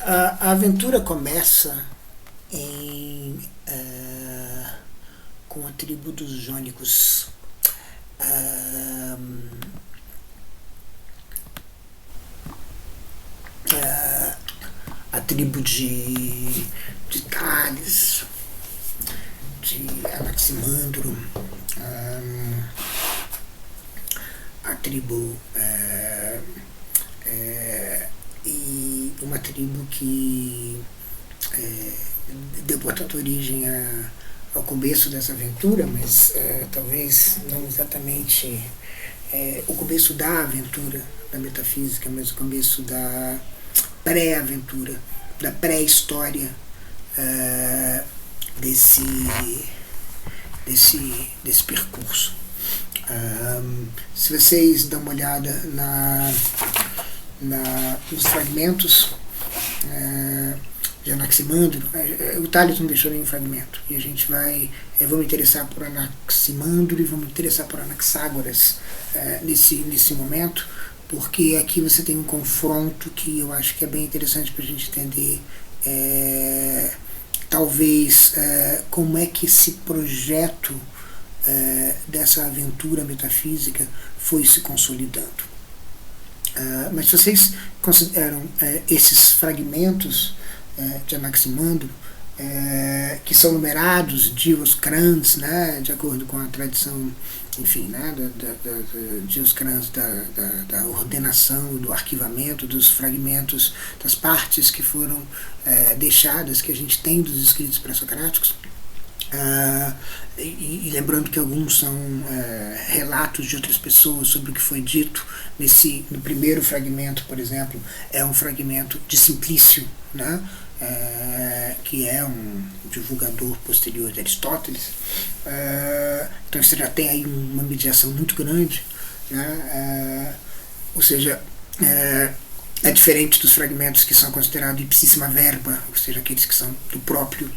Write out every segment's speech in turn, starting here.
A aventura começa com a tribo dos Jônicos. A tribo de Thales, de Anaximandro, a tribo e uma tribo que deu, portanto, origem ao começo dessa aventura, mas talvez não exatamente o começo da aventura da metafísica, mas o começo da pré-aventura, da pré-história desse percurso. Se vocês dão uma olhada nos fragmentos de Anaximandro, o Thales não deixou nenhum fragmento, e a gente eu vou me interessar por Anaximandro e vou me interessar por Anaxágoras nesse momento, porque aqui você tem um confronto que eu acho que é bem interessante para a gente entender talvez como é que esse projeto dessa aventura metafísica foi se consolidando. Mas se vocês consideram esses fragmentos de Anaximandro, que são numerados Dioscrans, né, de acordo com a tradição, enfim, né, Dioscrans da ordenação, do arquivamento dos fragmentos, das partes que foram deixadas, que a gente tem dos escritos pré-socráticos. E lembrando que alguns são relatos de outras pessoas sobre o que foi dito no primeiro fragmento, por exemplo, é um fragmento de Simplício, né, que é um divulgador posterior de Aristóteles. Então você já tem aí uma mediação muito grande, né, ou seja, é diferente dos fragmentos que são considerados ipsíssima verba, ou seja, aqueles que são do próprio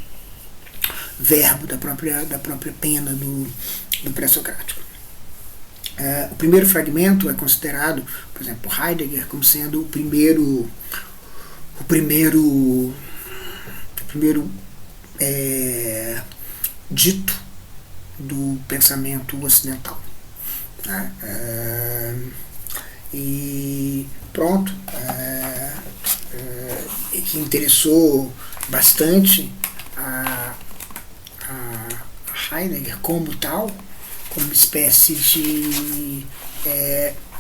verbo, da própria pena do pré-socrático. O primeiro fragmento é considerado, por exemplo, por Heidegger, como sendo o primeiro dito do pensamento ocidental. E pronto, que interessou bastante a Heidegger como tal, como uma espécie de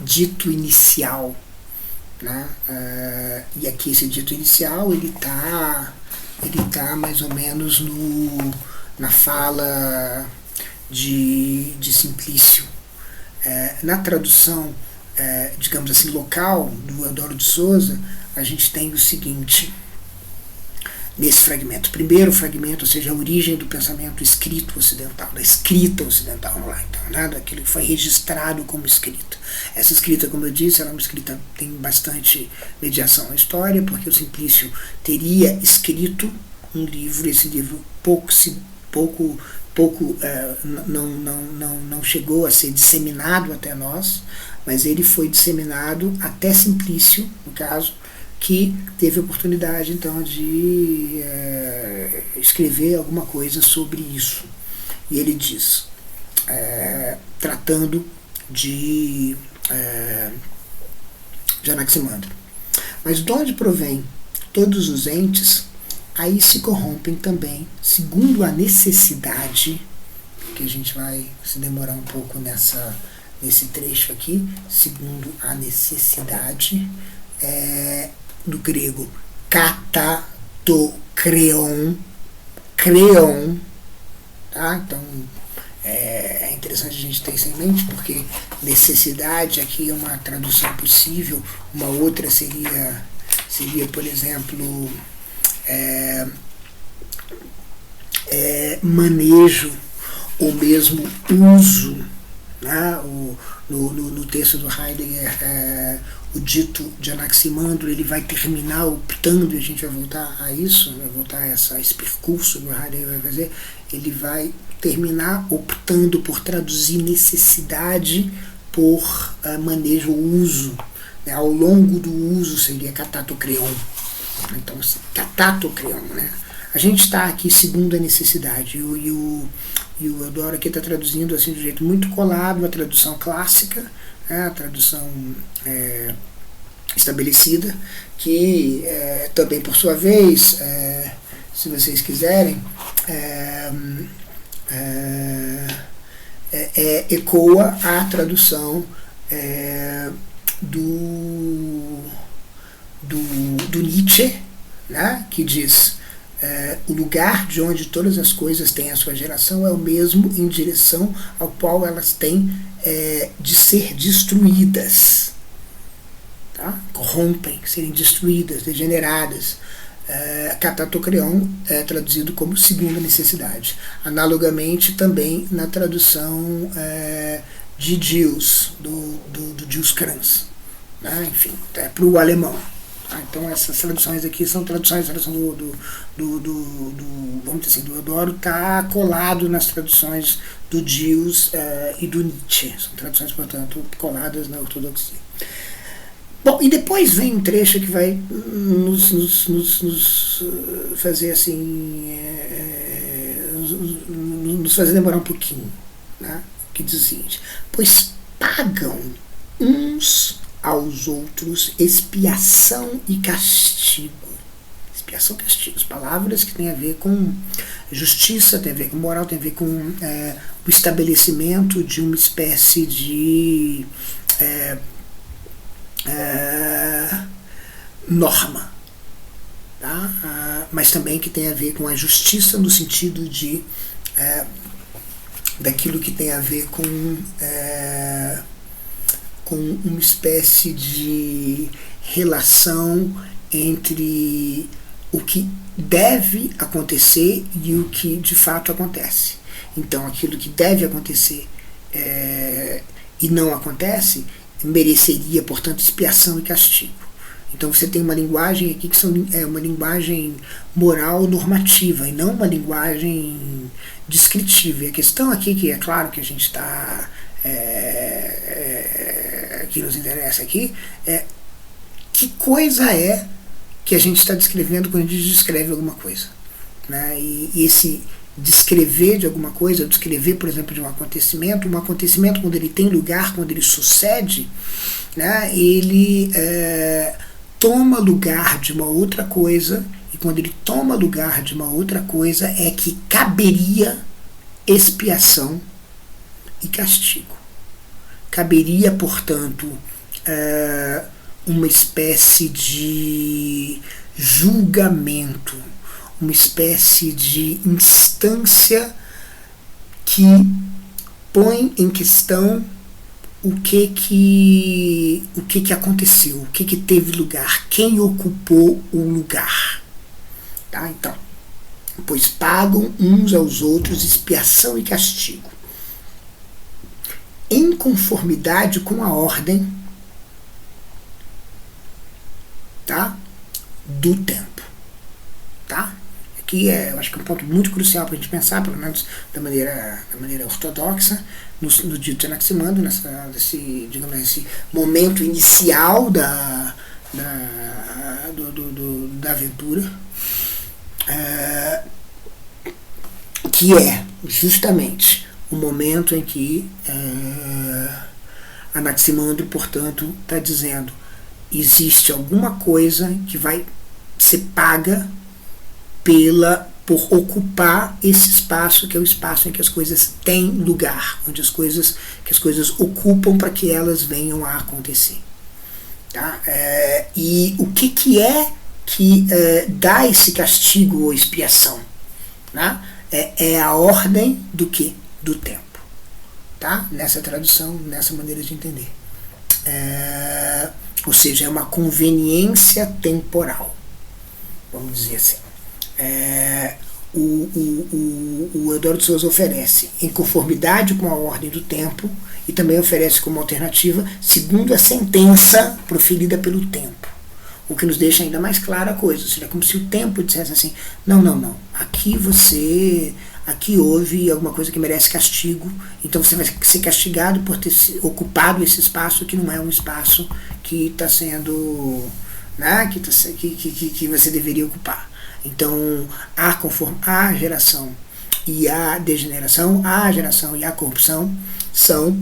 dito inicial, né? E aqui esse dito inicial ele tá mais ou menos na fala de Simplício. Na tradução, digamos assim, local do Eudoro de Souza, a gente tem o seguinte nesse fragmento. Primeiro fragmento, ou seja, a origem do pensamento escrito ocidental, da escrita ocidental, vamos lá, então, né, daquilo que foi registrado como escrita. Essa escrita, como eu disse, ela é uma escrita que tem bastante mediação na história, porque o Simplício teria escrito um livro, esse livro não chegou a ser disseminado até nós, mas ele foi disseminado até Simplício, no caso, que teve a oportunidade então de escrever alguma coisa sobre isso. E ele diz, tratando de Anaximandro: mas de onde provém todos os entes, aí se corrompem também, segundo a necessidade, que a gente vai se demorar um pouco nesse trecho aqui, segundo a necessidade, do grego katatokreon, tá? Então é interessante a gente ter isso em mente, porque necessidade aqui é uma tradução possível. Uma outra seria por exemplo, manejo ou mesmo uso, né? No texto do Heidegger, o dito de Anaximandro ele vai terminar optando, e a gente vai voltar a isso, vai voltar a esse percurso que o Heidegger vai fazer. Ele vai terminar optando por traduzir necessidade por manejo ou uso, né? Ao longo do uso seria katatokreon, Então, catatokrion, né? A gente está aqui segundo a necessidade. E o Eudoro aqui está traduzindo assim de um jeito muito colado a tradução clássica, né, a tradução estabelecida, que também, por sua vez, se vocês quiserem, ecoa a tradução do Nietzsche, né, que diz: o lugar de onde todas as coisas têm a sua geração é o mesmo em direção ao qual elas têm de ser destruídas, tá? Corrompem, serem destruídas, degeneradas. Catatokrion é traduzido como segunda necessidade. Analogamente também na tradução de Gilles, do Gilles Kranz, né? Enfim, para o alemão. Então essas traduções aqui são traduções, a tradução vamos dizer assim, do Eudoro está colado nas traduções do Gilles e do Nietzsche. São traduções, portanto, coladas na ortodoxia. Bom, e depois vem um trecho que vai nos fazer assim, nos fazer demorar um pouquinho, né? Que diz o seguinte: pois pagam uns aos outros expiação e castigo. Expiação e castigo, as palavras que têm a ver com justiça, tem a ver com moral, tem a ver com o estabelecimento de uma espécie de norma, tá? Mas também que tem a ver com a justiça no sentido de daquilo que tem a ver com uma espécie de relação entre o que deve acontecer e o que de fato acontece. Então, aquilo que deve acontecer e não acontece mereceria, portanto, expiação e castigo. Então você tem uma linguagem aqui que é uma linguagem moral normativa e não uma linguagem descritiva. E a questão aqui, que é claro que a gente está que nos interessa aqui, é que coisa é que a gente está descrevendo quando a gente descreve alguma coisa, né? E esse descrever de alguma coisa, descrever, por exemplo, de um acontecimento quando ele tem lugar, quando ele sucede, né, ele toma lugar de uma outra coisa, e quando ele toma lugar de uma outra coisa é que caberia expiação e castigo. Caberia, portanto, uma espécie de julgamento, uma espécie de instância que põe em questão o que aconteceu, o que teve lugar, quem ocupou o lugar. Tá? Então, pois pagam uns aos outros expiação e castigo, em conformidade com a ordem, tá, do tempo. Tá? Aqui eu acho que é um ponto muito crucial para a gente pensar, pelo menos da maneira ortodoxa, no dito de Anaximandro, nesse momento inicial da aventura, que é justamente o momento em que Anaximandro, portanto, está dizendo: existe alguma coisa que vai ser paga por ocupar esse espaço, que é o espaço em que as coisas têm lugar, onde as coisas ocupam para que elas venham a acontecer. Tá? E o que é que dá esse castigo ou expiação? Né? É a ordem do quê? Do tempo. Tá? Nessa tradução, nessa maneira de entender. Ou seja, é uma conveniência temporal, vamos dizer assim. O Eudoro de Souza oferece em conformidade com a ordem do tempo e também oferece como alternativa segundo a sentença proferida pelo tempo, o que nos deixa ainda mais clara a coisa. Ou seja, é como se o tempo dissesse assim: não, aqui houve alguma coisa que merece castigo, então você vai ser castigado por ter ocupado esse espaço que não é um espaço que está sendo né, que você deveria ocupar. Então, a geração e a degeneração, a geração e a corrupção são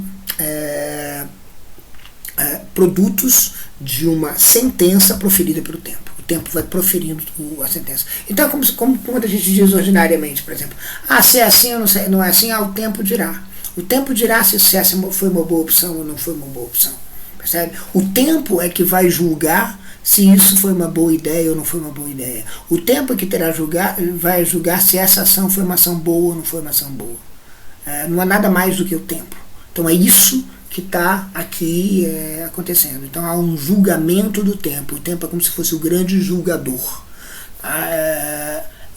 produtos de uma sentença proferida pelo tempo. O tempo vai proferindo a sentença. Então, como quando a gente diz ordinariamente, por exemplo, se é assim ou não é assim, o tempo dirá. O tempo dirá se essa foi uma boa opção ou não foi uma boa opção. Percebe? O tempo é que vai julgar se isso foi uma boa ideia ou não foi uma boa ideia. O tempo é que vai julgar se essa ação foi uma ação boa ou não foi uma ação boa. Não há nada mais do que o tempo. Então é isso que está aqui acontecendo. Então há um julgamento do tempo. O tempo é como se fosse o grande julgador.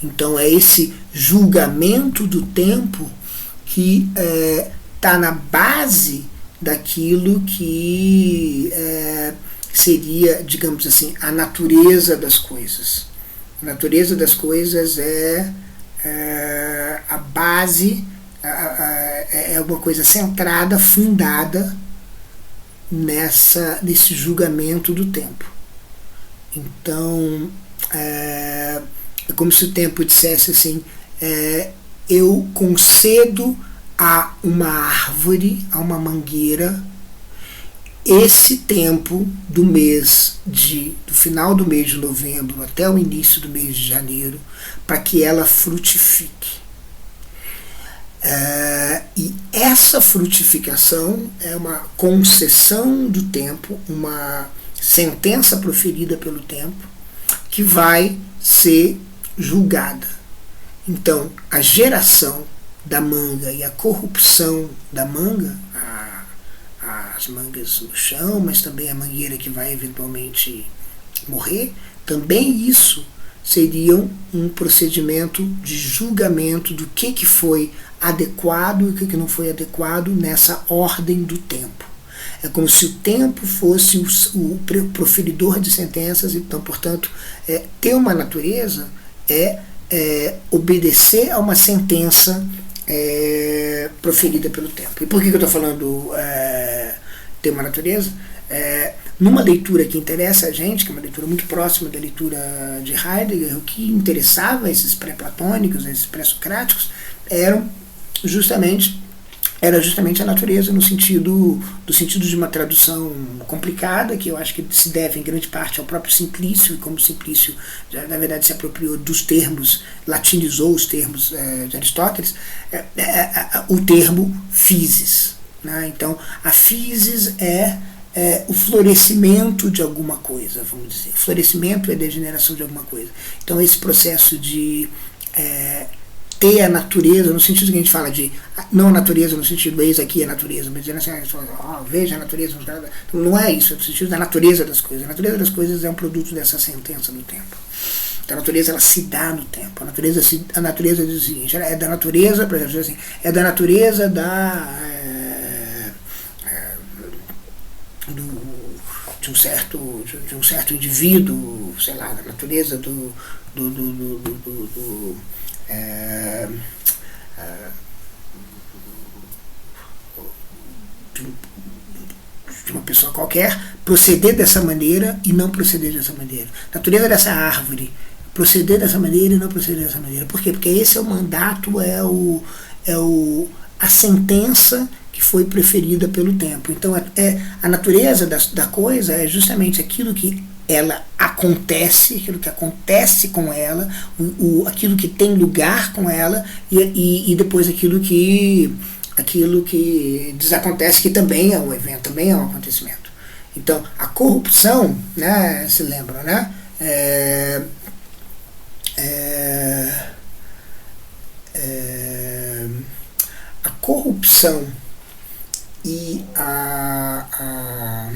Então é esse julgamento do tempo que está na base daquilo que seria, digamos assim, a natureza das coisas. A natureza das coisas é a base, é uma coisa centrada, fundada nesse julgamento do tempo. Então, é como se o tempo dissesse assim, eu concedo a uma árvore, a uma mangueira, esse tempo do final do mês de novembro até o início do mês de janeiro, para que ela frutifique. E essa frutificação é uma concessão do tempo, uma sentença proferida pelo tempo, que vai ser julgada. Então, a geração da manga e a corrupção da manga, as mangas no chão, mas também a mangueira que vai eventualmente morrer, também isso seria um procedimento de julgamento do que foi adequado e o que não foi adequado nessa ordem do tempo. É como se o tempo fosse o proferidor de sentenças, então, portanto, ter uma natureza obedecer a uma sentença proferida pelo tempo. E por que eu estou falando ter uma natureza? Numa leitura que interessa a gente, que é uma leitura muito próxima da leitura de Heidegger, o que interessava esses pré-platônicos, esses pré-socráticos, era justamente a natureza do sentido de uma tradução complicada, que eu acho que se deve em grande parte ao próprio Simplício, e como Simplício na verdade se apropriou dos termos, latinizou os termos de Aristóteles, o termo physis, né? Então a physis é o florescimento de alguma coisa, vamos dizer. O florescimento é a degeneração de alguma coisa. Então esse processo de ter a natureza, no sentido que a gente fala de, não a natureza no sentido, eis aqui a natureza, mas dizendo assim, veja a natureza, então, não é isso, é no sentido da natureza das coisas. A natureza das coisas é um produto dessa sentença do tempo. Então, a natureza, ela se dá no tempo. A natureza diz o seguinte, é da natureza, por exemplo, assim, é da natureza de um certo indivíduo, sei lá, da natureza de uma pessoa qualquer proceder dessa maneira e não proceder dessa maneira. A natureza dessa árvore, proceder dessa maneira e não proceder dessa maneira. Por quê? Porque esse é o mandato, a sentença que foi preferida pelo tempo. Então a natureza da coisa é justamente aquilo que ela acontece, aquilo que acontece com ela, aquilo que tem lugar com ela e depois aquilo que desacontece, que também é um evento, também é um acontecimento. Então a corrupção, né, se lembra, né? A corrupção e a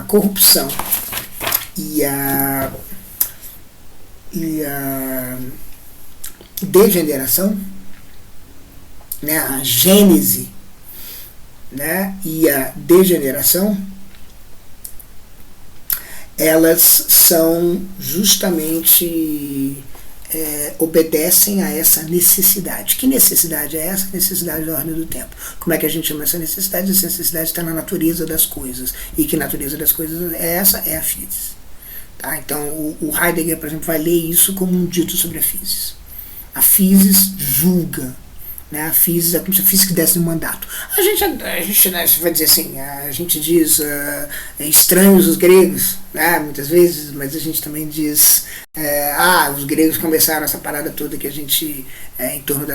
corrupção e a degeneração, né, a gênese, né, e a degeneração, elas são justamente obedecem a essa necessidade. Que necessidade é essa? Necessidade da ordem do tempo. Como é que a gente chama essa necessidade? Essa necessidade está na natureza das coisas. E que natureza das coisas é essa? É a physis. Tá? Então, o Heidegger, por exemplo, vai ler isso como um dito sobre a physis. A physis julga. Né? A physis é como se a physis desse um mandato. A gente né, vai dizer assim, a gente diz estranhos os gregos, né, muitas vezes, mas a gente também diz os gregos começaram essa parada toda que a gente em torno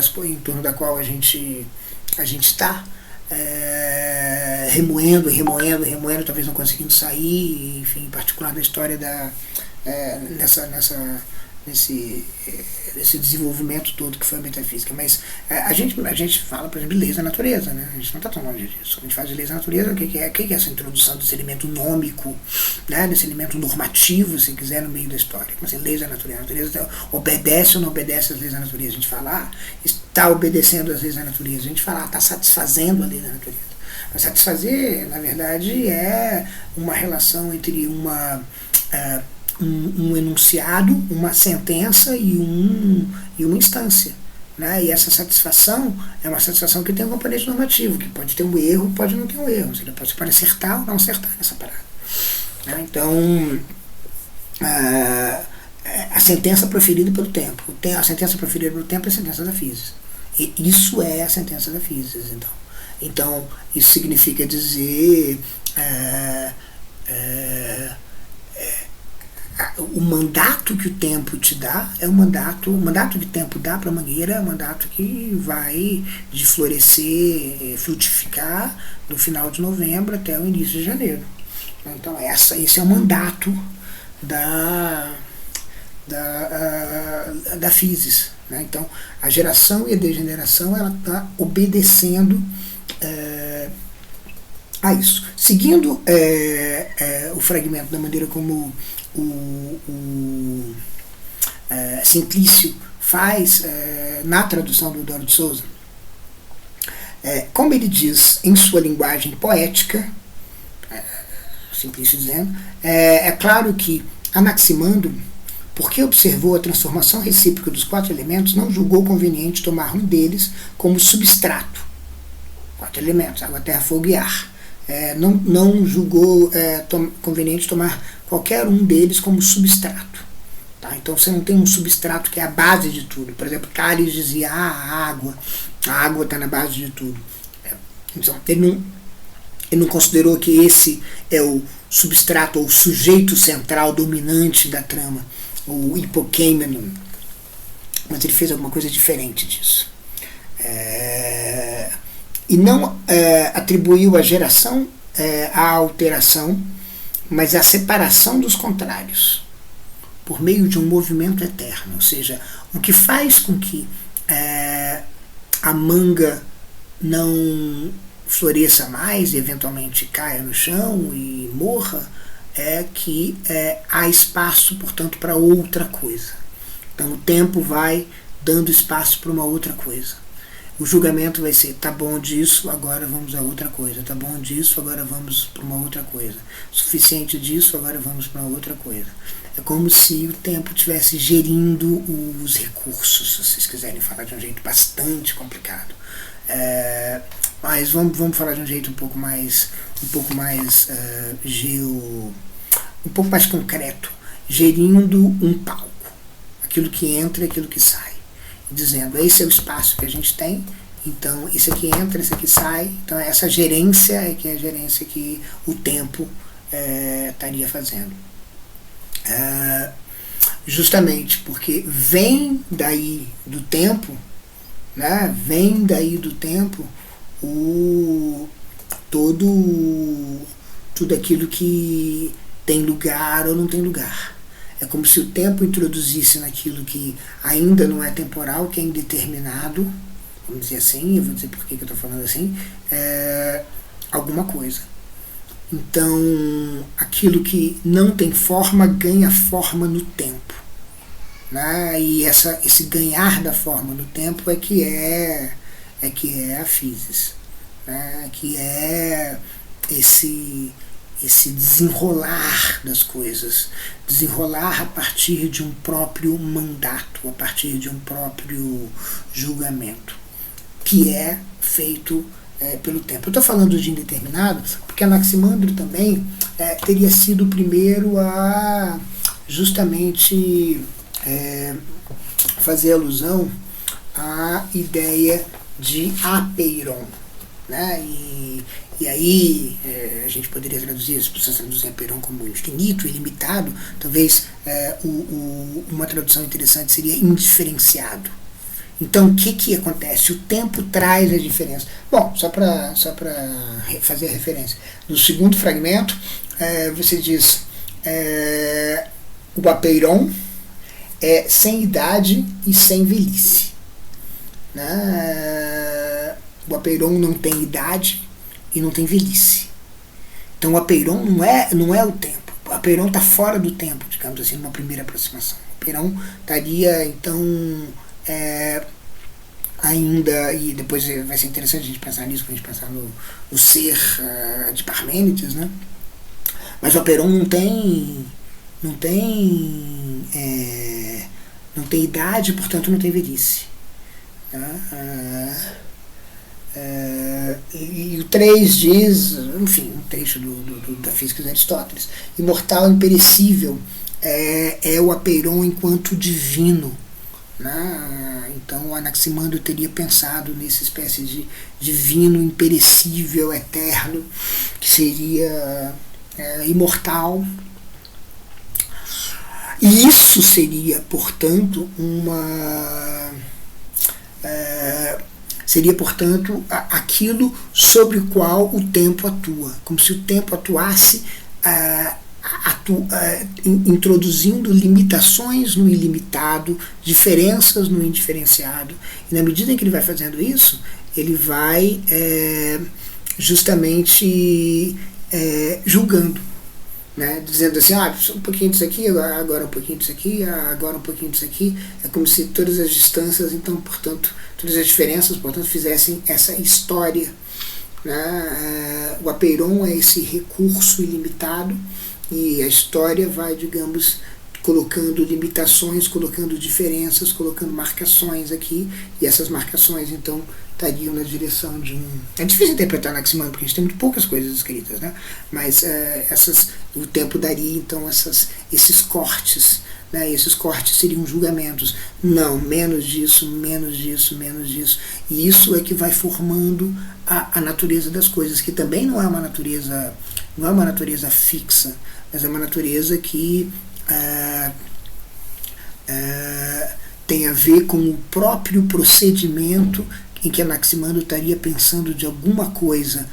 da qual a gente está remoendo, talvez não conseguindo sair, enfim, em particular da história nesse desenvolvimento todo que foi a metafísica. Mas a gente fala, por exemplo, de leis da natureza, né? A gente não está tão longe disso. Quando a gente fala de leis da natureza, o que é essa introdução desse elemento nômico, né? Desse elemento normativo, se quiser, no meio da história? Como assim, leis da natureza? A natureza obedece ou não obedece às leis da natureza? A gente fala, está obedecendo às leis da natureza. A gente fala, está satisfazendo a lei da natureza. Mas satisfazer, na verdade, é uma relação entre um enunciado, uma sentença e uma instância. Né? E essa satisfação é uma satisfação que tem um componente normativo, que pode ter um erro, pode não ter um erro. Você pode acertar ou não acertar nessa parada. Né? Então, a sentença proferida pelo tempo. A sentença proferida pelo tempo é a sentença da physis. E isso é a sentença da physis, então isso significa dizer o mandato que o tempo te dá é o mandato que o tempo dá para a mangueira é um mandato que vai de florescer, frutificar do final de novembro até o início de janeiro. Então esse é o mandato da physis. Né? Então a geração e a degeneração ela está obedecendo a isso. Seguindo o fragmento da maneira como o Simplício faz na tradução do Eudório de Souza, como ele diz em sua linguagem poética, Simplício dizendo, é claro que Anaximandro, porque observou a transformação recíproca dos 4 elementos, não julgou conveniente tomar um deles como substrato. 4 elementos, água, terra, fogo e ar. Não julgou conveniente tomar qualquer um deles como substrato. Tá? Então você não tem um substrato que é a base de tudo. Por exemplo, Tales dizia a água está na base de tudo. Então, ele não considerou que esse é o substrato ou o sujeito central dominante da trama, o hipokeimenon, mas ele fez alguma coisa diferente disso. E não atribuiu a geração à alteração, mas à separação dos contrários, por meio de um movimento eterno. Ou seja, o que faz com que a manga não floresça mais e eventualmente caia no chão e morra é que há espaço, portanto, para outra coisa. Então o tempo vai dando espaço para uma outra coisa. O julgamento vai ser, tá bom disso, agora vamos a outra coisa. Tá bom disso, agora vamos para uma outra coisa. Suficiente disso, agora vamos para outra coisa. É como se o tempo estivesse gerindo os recursos, se vocês quiserem falar de um jeito bastante complicado. Mas vamos falar de um jeito um pouco mais um pouco mais concreto, gerindo um palco, aquilo que entra e aquilo que sai, dizendo, esse é o espaço que a gente tem, então esse aqui entra, esse aqui sai, então essa gerência é a gerência que o tempo estaria fazendo. Justamente porque vem daí do tempo, né, tudo aquilo que tem lugar ou não tem lugar. É como se o tempo introduzisse naquilo que ainda não é temporal, que é indeterminado, vamos dizer assim, eu vou dizer por que eu estou falando assim, alguma coisa. Então, aquilo que não tem forma ganha forma no tempo. Né? E esse ganhar da forma no tempo é que é a physis. Né? Que é esse esse desenrolar das coisas, desenrolar a partir de um próprio mandato, a partir de um próprio julgamento, que é feito pelo tempo. Eu estou falando de indeterminado porque Anaximandro também teria sido o primeiro a justamente fazer alusão à ideia de apeiron, né? E aí a gente poderia traduzir, se precisa traduzir apeiron como infinito, ilimitado, talvez uma tradução interessante seria indiferenciado. Então, o que acontece? O tempo traz a diferença. Bom, só para fazer a referência. No segundo fragmento, você diz o apeiron é sem idade e sem velhice. Né? O apeiron não tem idade e não tem velhice. Então, o apeiron não é o tempo. O apeiron está fora do tempo, digamos assim, numa primeira aproximação. O apeiron estaria, então... ainda, e depois vai ser interessante a gente pensar nisso, quando a gente pensar no ser de Parmênides, né? Mas o apeiron não tem idade, portanto não tem velhice. E o 3 diz, enfim, um trecho da Física de Aristóteles, imortal, imperecível é o apeiron enquanto divino. Então o Anaximandro teria pensado nessa espécie de divino, imperecível, eterno, que seria imortal. E isso seria, portanto, aquilo sobre o qual o tempo atua, como se o tempo atuasse introduzindo limitações no ilimitado, diferenças no indiferenciado. E na medida em que ele vai fazendo isso, ele vai justamente julgando, né? Dizendo assim, um pouquinho disso aqui, agora um pouquinho disso aqui, agora um pouquinho disso aqui. É como se todas as distâncias, então, portanto, todas as diferenças, portanto, fizessem essa história, né? O apeiron é esse recurso ilimitado, e a história vai, digamos, colocando limitações, colocando diferenças, colocando marcações aqui, e essas marcações, então, estariam na direção de um... É difícil interpretar Anaximandro, porque a gente tem muito poucas coisas escritas, né? Mas o tempo daria, então, esses cortes, né? Esses cortes seriam julgamentos. Não, menos disso, menos disso, menos disso. E isso é que vai formando a natureza das coisas, que também não é uma natureza fixa, mas é uma natureza que tem a ver com o próprio procedimento em que Anaximandro estaria pensando de alguma coisa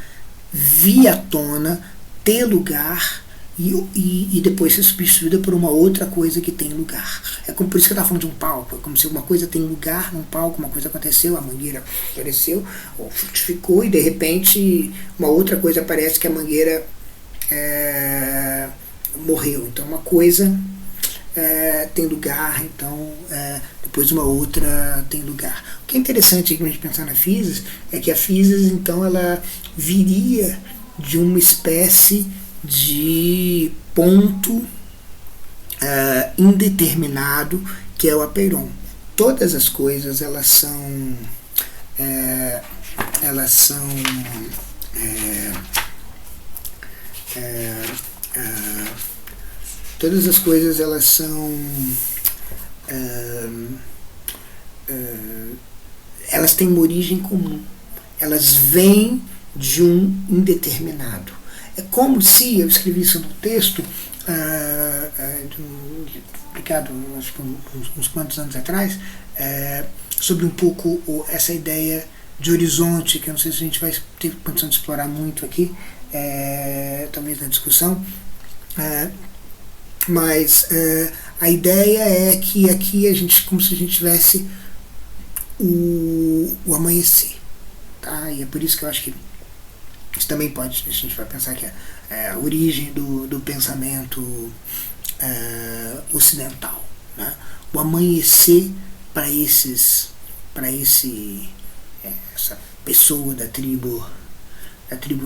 vir à tona, ter lugar e depois ser substituída por uma outra coisa que tem lugar. É como por isso que eu estava falando de um palco, é como se uma coisa tem lugar num palco, uma coisa aconteceu, a mangueira apareceu, ou frutificou, e de repente uma outra coisa aparece que a mangueira morreu. Então uma coisa tem lugar, então depois uma outra tem lugar. O que é interessante aqui a gente pensar na Physis é que a Physis, então, ela viria de uma espécie de ponto indeterminado, que é o apeiron. Todas as coisas todas as coisas elas são elas têm uma origem comum, elas vêm de um indeterminado. É como se, eu escrevi isso no texto publicado acho que uns quantos anos atrás, sobre um pouco essa ideia de horizonte, que eu não sei se a gente vai ter condição de explorar muito aqui, talvez na discussão, mas a ideia é que aqui a gente, como se a gente tivesse o amanhecer, tá? E é por isso que eu acho que isso também pode, a gente vai pensar que é a origem do pensamento ocidental, né? O amanhecer para essa pessoa da tribo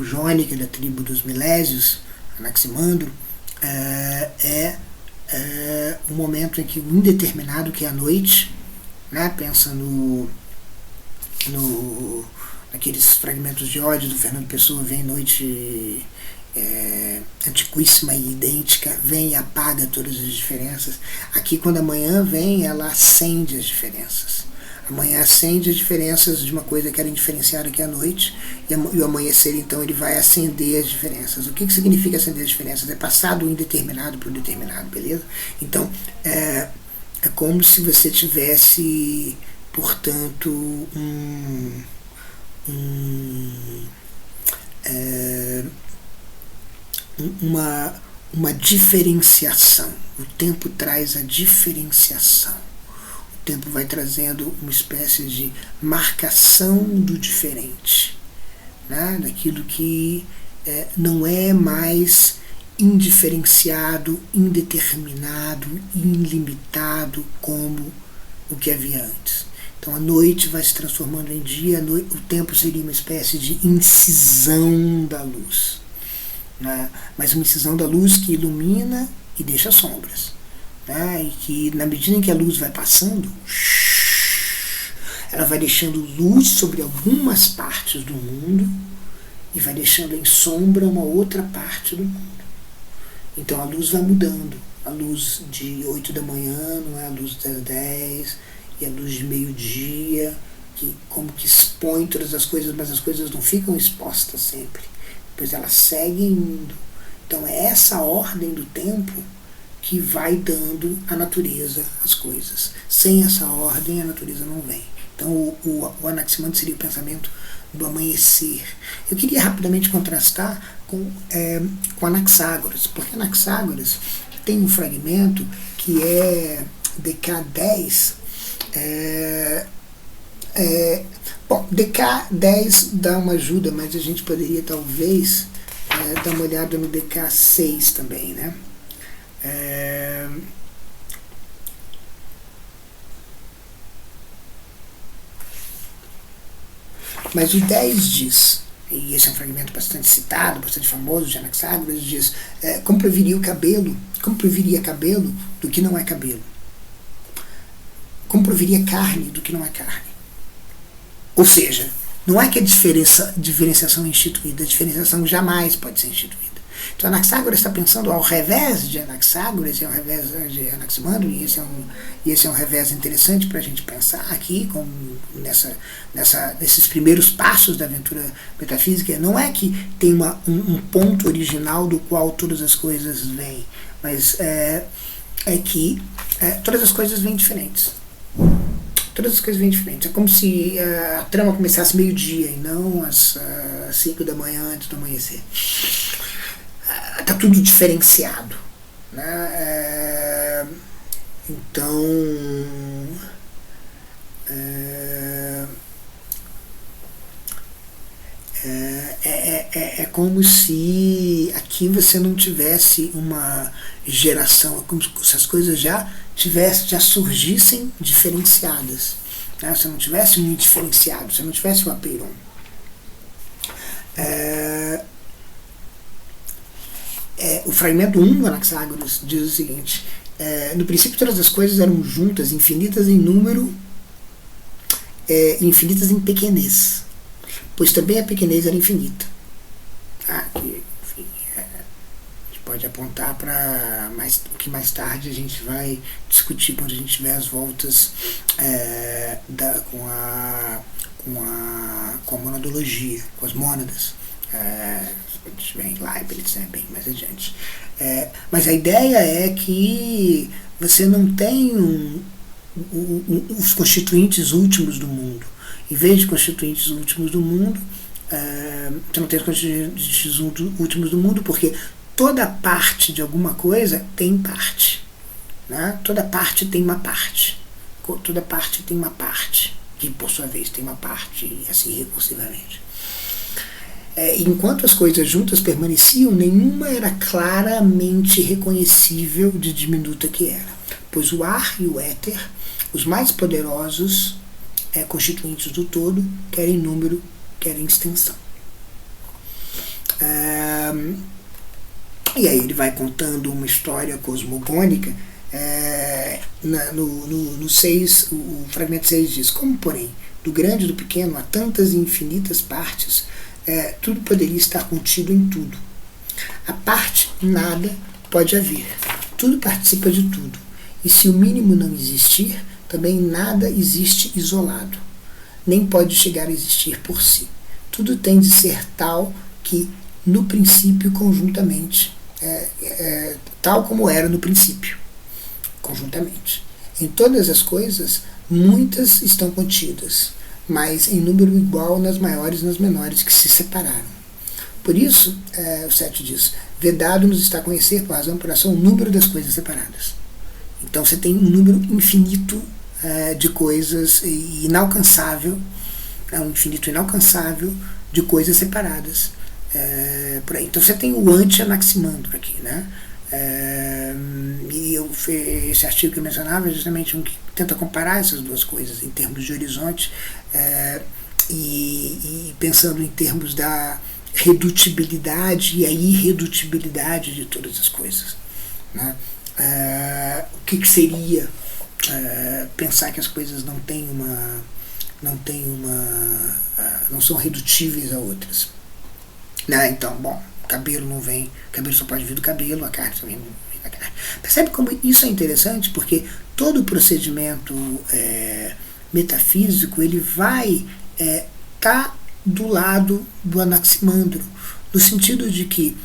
jônica, da tribo dos Milésios, Anaximandro, o momento em que o indeterminado, que é a noite, né, pensa naqueles fragmentos de ódio do Fernando Pessoa, vem noite antiquíssima e idêntica, vem e apaga todas as diferenças. Aqui, quando a manhã vem, ela acende as diferenças. Amanhã acende as diferenças de uma coisa que era indiferenciada, que é a noite, e o amanhecer, então, ele vai acender as diferenças. O que significa acender as diferenças? É passar do indeterminado para o determinado, beleza? Então, é como se você tivesse, portanto, uma diferenciação. O tempo traz a diferenciação. O tempo vai trazendo uma espécie de marcação do diferente, né? Daquilo que não é mais indiferenciado, indeterminado, ilimitado como o que havia antes. Então a noite vai se transformando em dia, o tempo seria uma espécie de incisão da luz, né? Mas uma incisão da luz que ilumina e deixa sombras, né? E que, na medida em que a luz vai passando, ela vai deixando luz sobre algumas partes do mundo e vai deixando em sombra uma outra parte do mundo. Então a luz vai mudando. A luz de 8 da manhã não é a luz das 10, e a luz de meio-dia, que como que expõe todas as coisas, mas as coisas não ficam expostas sempre. Depois elas seguem indo. Então é essa ordem do tempo que vai dando à natureza as coisas. Sem essa ordem, a natureza não vem. Então o Anaximandro seria o pensamento do amanhecer. Eu queria rapidamente contrastar com Anaxágoras, porque Anaxágoras tem um fragmento que é DK10. Bom, DK10 dá uma ajuda, mas a gente poderia talvez dar uma olhada no DK6 também, né? Mas o 10 diz, e esse é um fragmento bastante citado, bastante famoso de Anaxágoras, diz: como preferia cabelo do que não é cabelo? Como preferia carne do que não é carne? Ou seja, não é que a diferenciação é instituída, a diferenciação jamais pode ser instituída. Então Anaxágoras está pensando ao revés de Anaxágoras e ao revés de Anaximandro, e esse é um revés interessante para a gente pensar aqui, nesses primeiros passos da aventura metafísica. Não é que tem um ponto original do qual todas as coisas vêm, mas é que todas as coisas vêm diferentes. Todas as coisas vêm diferentes. É como se a trama começasse meio-dia e não às 5 da manhã antes do amanhecer. Está tudo diferenciado, né? Então é como se aqui você não tivesse uma geração, é como se as coisas já surgissem diferenciadas, né? Você não tivesse um indiferenciado, você não tivesse um apeiron. O fragmento 1 do Anaxágoras diz o seguinte: no princípio todas as coisas eram juntas, infinitas em número, infinitas em pequenez, pois também a pequenez era infinita. Enfim, a gente pode apontar para o que mais tarde a gente vai discutir quando a gente tiver as voltas com a monadologia, com as mônadas. Bem, Leibniz, bem mais adiante. Mas a ideia é que você não tem os constituintes últimos do mundo. Em vez de constituintes últimos do mundo, você não tem os constituintes últimos do mundo, porque toda parte de alguma coisa tem parte, né? Toda parte tem uma parte. Toda parte tem uma parte, que por sua vez tem uma parte, e assim recursivamente. Enquanto as coisas juntas permaneciam, nenhuma era claramente reconhecível de diminuta que era, pois o ar e o éter, os mais poderosos constituintes do todo, quer em número, quer em extensão. E aí ele vai contando uma história cosmogônica. O fragmento 6 diz: como, porém, do grande e do pequeno há tantas e infinitas partes, tudo poderia estar contido em tudo. A parte nada pode haver. Tudo participa de tudo. E se o mínimo não existir, também nada existe isolado. Nem pode chegar a existir por si. Tudo tem de ser tal que, no princípio, conjuntamente, tal como era no princípio, conjuntamente. Em todas as coisas, muitas estão contidas, mas em número igual nas maiores e nas menores que se separaram. Por isso, o 7 diz: vedado-nos está conhecer, por razão, por ação, o número das coisas separadas. Então você tem um número infinito de coisas, inalcançável, um infinito inalcançável de coisas separadas. Por aí. Então você tem o anti-Anaximandro aqui, né? E esse artigo que eu mencionava é justamente um que tenta comparar essas duas coisas em termos de horizonte, e pensando em termos da redutibilidade e a irredutibilidade de todas as coisas, né? O que seria pensar que as coisas não são redutíveis a outras, né? Então, bom, cabelo não vem, cabelo só pode vir do cabelo, a carne também não vem da carne. Percebe como isso é interessante? Porque todo o procedimento metafísico, ele vai estar do lado do Anaximandro, no sentido de que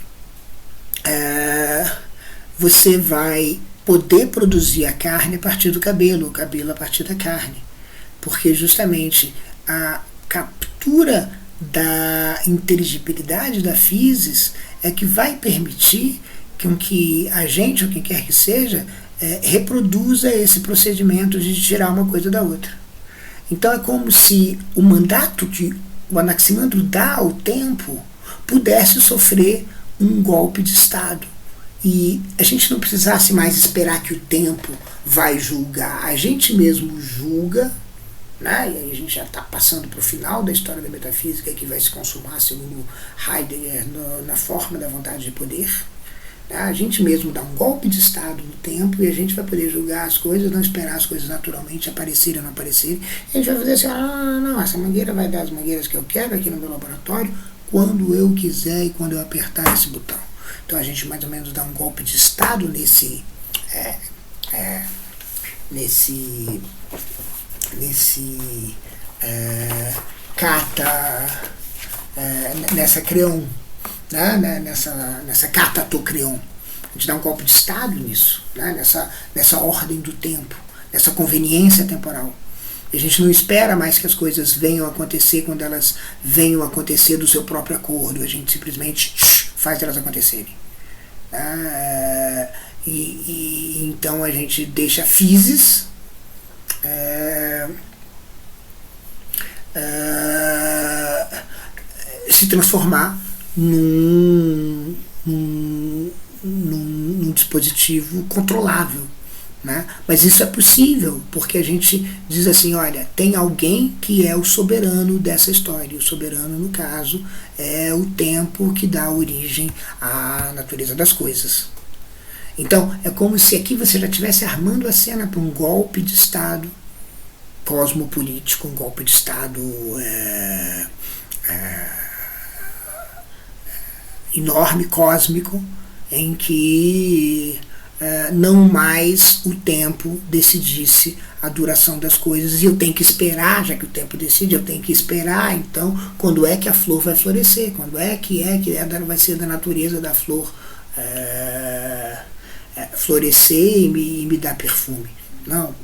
você vai poder produzir a carne a partir do cabelo, o cabelo a partir da carne, porque justamente a captura da inteligibilidade da physis é que vai permitir que a gente, ou quem quer que seja, reproduza esse procedimento de tirar uma coisa da outra. Então é como se o mandato que o Anaximandro dá ao tempo pudesse sofrer um golpe de Estado. E a gente não precisasse mais esperar que o tempo vai julgar. A gente mesmo julga, né? E aí a gente já está passando para o final da história da metafísica, que vai se consumar, segundo Heidegger, na forma da vontade de poder. A gente mesmo dá um golpe de Estado no tempo e a gente vai poder julgar as coisas, não esperar as coisas naturalmente aparecerem ou não aparecerem. A gente vai fazer assim: não, essa mangueira vai dar as mangueiras que eu quero aqui no meu laboratório quando eu quiser e quando eu apertar esse botão. Então a gente mais ou menos dá um golpe de Estado nessa creon, né? nessa catatocreon. A gente dá um golpe de Estado nisso, né? nessa ordem do tempo, nessa conveniência temporal. A gente não espera mais que as coisas venham a acontecer quando elas venham a acontecer do seu próprio acordo. A gente simplesmente faz elas acontecerem. Então a gente deixa a physis se transformar num dispositivo controlável, né? Mas isso é possível porque a gente diz assim: olha, tem alguém que é o soberano dessa história. O soberano, no caso, é o tempo que dá origem à natureza das coisas. Então é como se aqui você já estivesse armando a cena para um golpe de Estado cosmopolítico, um golpe de Estado enorme, cósmico, em que não mais o tempo decidisse a duração das coisas, e eu tenho que esperar, já que o tempo decide, eu tenho que esperar, então, quando é que a flor vai florescer, quando vai ser da natureza da flor florescer e me dar perfume. Não.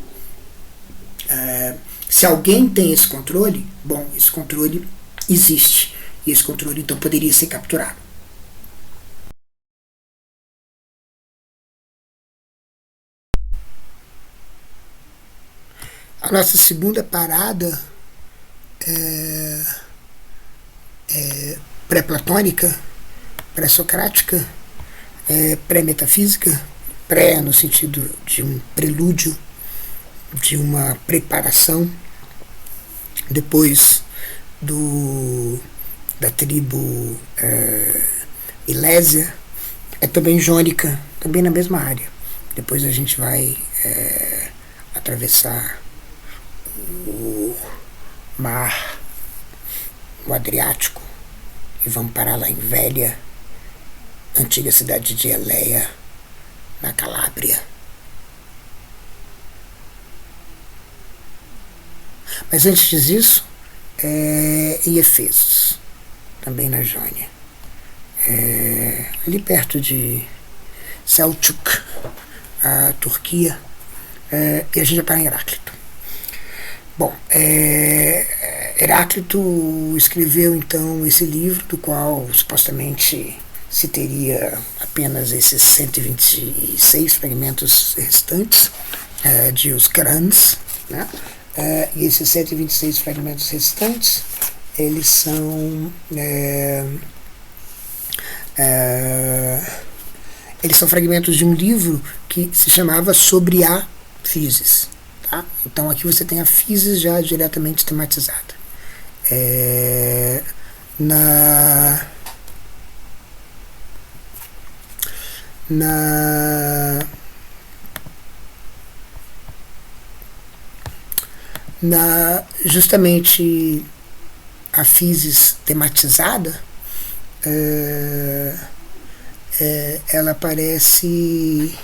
Se alguém tem esse controle, bom, esse controle existe, e esse controle então poderia ser capturado. A nossa segunda parada é pré-platônica, pré-socrática, pré-metafísica, pré no sentido de um prelúdio, de uma preparação, depois da tribo Milésia, é também jônica, também na mesma área. Depois a gente vai atravessar o mar, o Adriático, e vamos parar lá em Vélia, antiga cidade de Eleia, na Calábria. Mas antes disso, em Efesos, também na Jônia, ali perto de Selçuk, a Turquia, e a gente vai para Heráclito. Bom, Heráclito escreveu então esse livro, do qual supostamente se teria apenas esses 126 fragmentos restantes de Os Crânios, né? E esses 126 fragmentos restantes, eles são fragmentos de um livro que se chamava Sobre a Physis. Tá? Então aqui você tem a Physis já diretamente tematizada. Justamente a Physis tematizada, ela aparece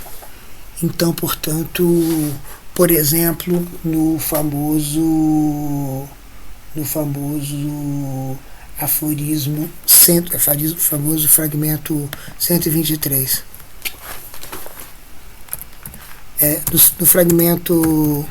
então, portanto, por exemplo, no famoso aforismo, famoso fragmento 123. No fragmento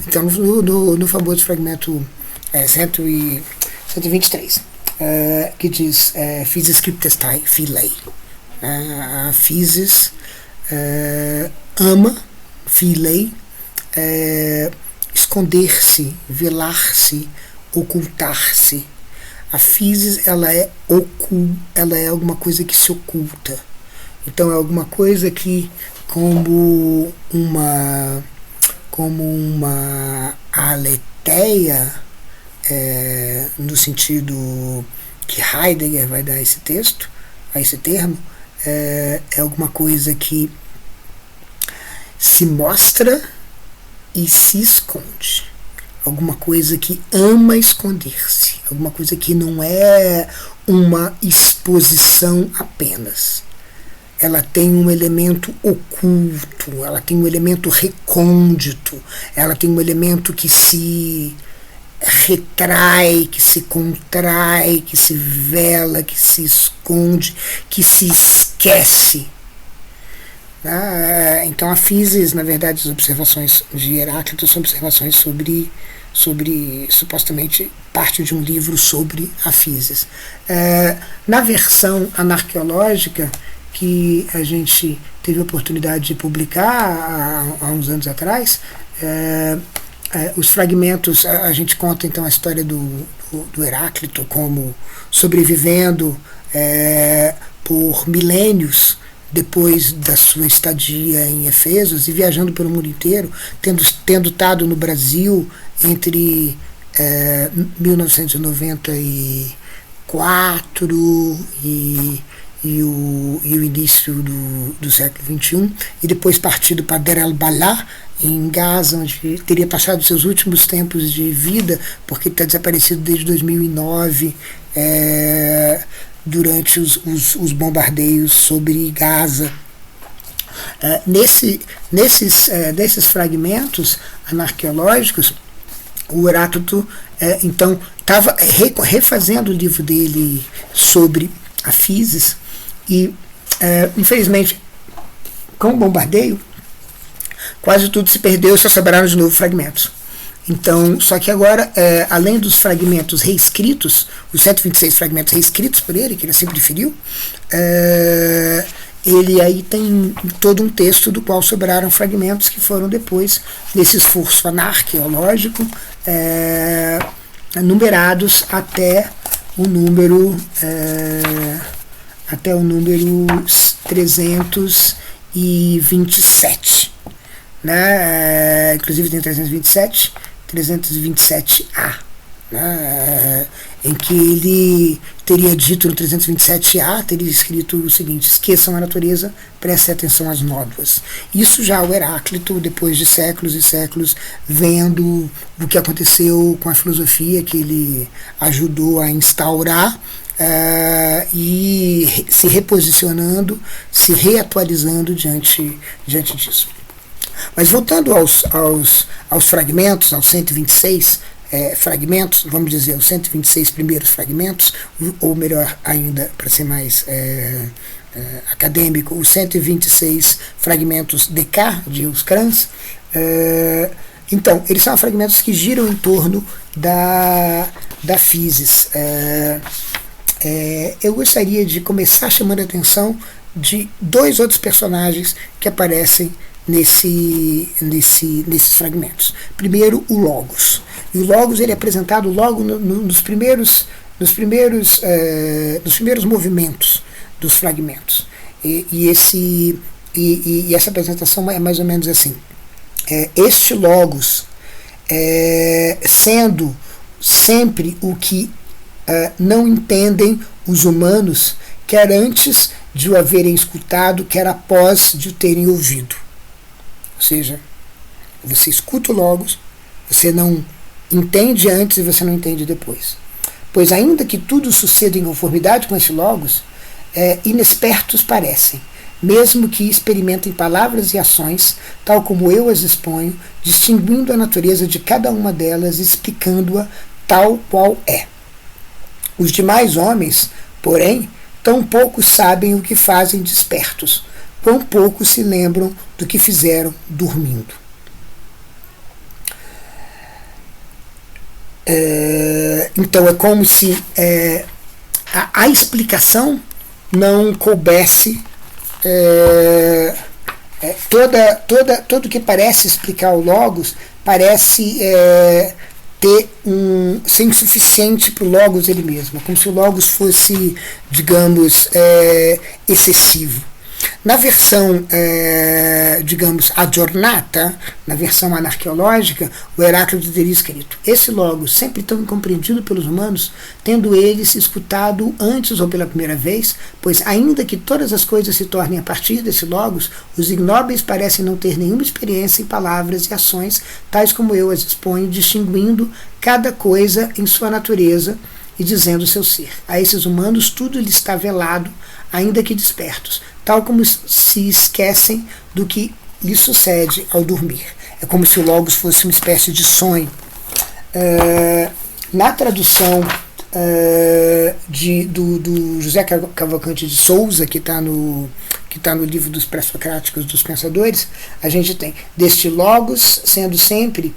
então no famoso fragmento 123, que diz Physis scriptestai filei, a Physis ama, filei, esconder-se, velar-se, ocultar-se. A Physis, ela é alguma coisa que se oculta. Então é alguma coisa que, como uma aletheia, no sentido que Heidegger vai dar a esse termo, é alguma coisa que se mostra e se esconde. Alguma coisa que ama esconder-se. Alguma coisa que não é uma exposição apenas. Ela tem um elemento oculto, ela tem um elemento recôndito, ela tem um elemento que se retrai, que se contrai, que se vela, que se esconde, que se esquece. Então a Physis, na verdade, as observações de Heráclito são observações sobre supostamente parte de um livro sobre a Physis. Na versão anarqueológica, que a gente teve a oportunidade de publicar há uns anos atrás, os fragmentos, a gente conta então a história do Heráclito como sobrevivendo por milênios depois da sua estadia em Efesos e viajando pelo mundo inteiro, tendo estado no Brasil entre 1994 e o início do século XXI, e depois partido para Der el-Balá, em Gaza, onde teria passado seus últimos tempos de vida, porque está desaparecido desde 2009, durante os bombardeios sobre Gaza. Nesses fragmentos anarqueológicos, o Heráclito então estava refazendo o livro dele sobre a Physis, e infelizmente, com o bombardeio, quase tudo se perdeu e só sobraram de novo fragmentos. Então, só que agora, além dos fragmentos reescritos, os 126 fragmentos reescritos por ele, que ele assim preferiu, ele aí tem todo um texto do qual sobraram fragmentos que foram depois, nesse esforço anarqueológico, numerados até o número 327. Né? Inclusive tem 327, 327A. Né? Em que ele teria dito no 327A, teria escrito o seguinte: esqueçam a natureza, prestem atenção às nódoas. Isso já o Heráclito, depois de séculos e séculos, vendo o que aconteceu com a filosofia que ele ajudou a instaurar, e se reposicionando, se reatualizando diante disso. Mas voltando aos fragmentos, aos 126 fragmentos, vamos dizer, os 126 primeiros fragmentos, ou melhor ainda, para ser mais acadêmico, os 126 fragmentos de K, de Huskranz. Então, eles são fragmentos que giram em torno da physis. Eu gostaria de começar chamando a atenção de dois outros personagens que aparecem nesses fragmentos. Primeiro, o Logos. E o Logos ele é apresentado logo nos primeiros movimentos dos fragmentos. E essa apresentação é mais ou menos assim. Este Logos, sendo sempre o que não entendem os humanos, quer antes de o haverem escutado, quer após de o terem ouvido. Ou seja, você escuta o Logos, você não entende antes e você não entende depois. Pois ainda que tudo suceda em conformidade com esse Logos, inexpertos parecem, mesmo que experimentem palavras e ações, tal como eu as exponho, distinguindo a natureza de cada uma delas, explicando-a tal qual é. Os demais homens, porém, tão pouco sabem o que fazem despertos, quão pouco se lembram do que fizeram dormindo. Então é como se a explicação não coubesse todo que parece explicar o Logos parece ser insuficiente para o Logos ele mesmo, como se o Logos fosse, digamos, excessivo. Na versão, digamos, aggiornata, na versão anarqueológica, o Heráclito teria escrito: esse Logos, sempre tão incompreendido pelos humanos, tendo eles escutado antes ou pela primeira vez, pois ainda que todas as coisas se tornem a partir desse Logos, os ignóbeis parecem não ter nenhuma experiência em palavras e ações, tais como eu as exponho, distinguindo cada coisa em sua natureza e dizendo seu ser. A esses humanos tudo lhes está velado, ainda que despertos, tal como se esquecem do que lhes sucede ao dormir. É como se o Logos fosse uma espécie de sonho. Na tradução do José Cavalcante de Souza, que está no livro dos pré-socráticos dos pensadores, a gente tem: deste Logos, sendo sempre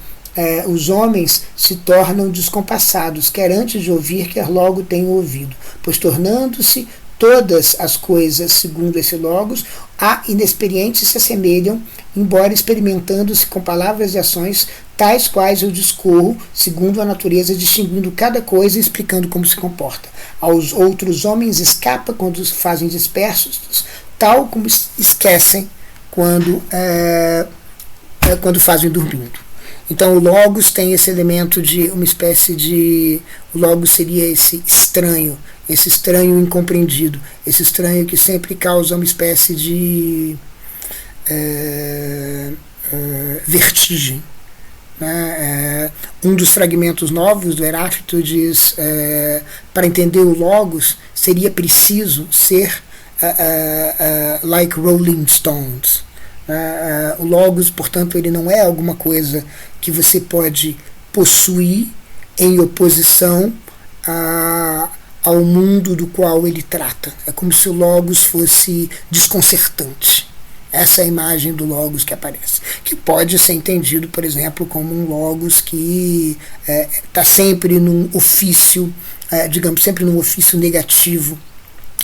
os homens se tornam descompassados, quer antes de ouvir, quer logo tenham ouvido, pois tornando-se todas as coisas, segundo esse Logos, a inexperientes se assemelham, embora experimentando-se com palavras e ações, tais quais eu discorro, segundo a natureza, distinguindo cada coisa e explicando como se comporta. Aos outros homens escapa quando se fazem dispersos, tal como esquecem quando fazem dormindo. Então o Logos tem esse elemento de uma espécie de... O Logos seria esse estranho incompreendido, esse estranho que sempre causa uma espécie de vertigem. Né? Um dos fragmentos novos do Heráclito diz: para entender o Logos seria preciso ser like Rolling Stones. O Logos, portanto, ele não é alguma coisa que você pode possuir em oposição ao mundo do qual ele trata. É como se o Logos fosse desconcertante. Essa é a imagem do Logos que aparece, que pode ser entendido, por exemplo, como um Logos que está sempre num ofício, digamos, sempre num ofício negativo,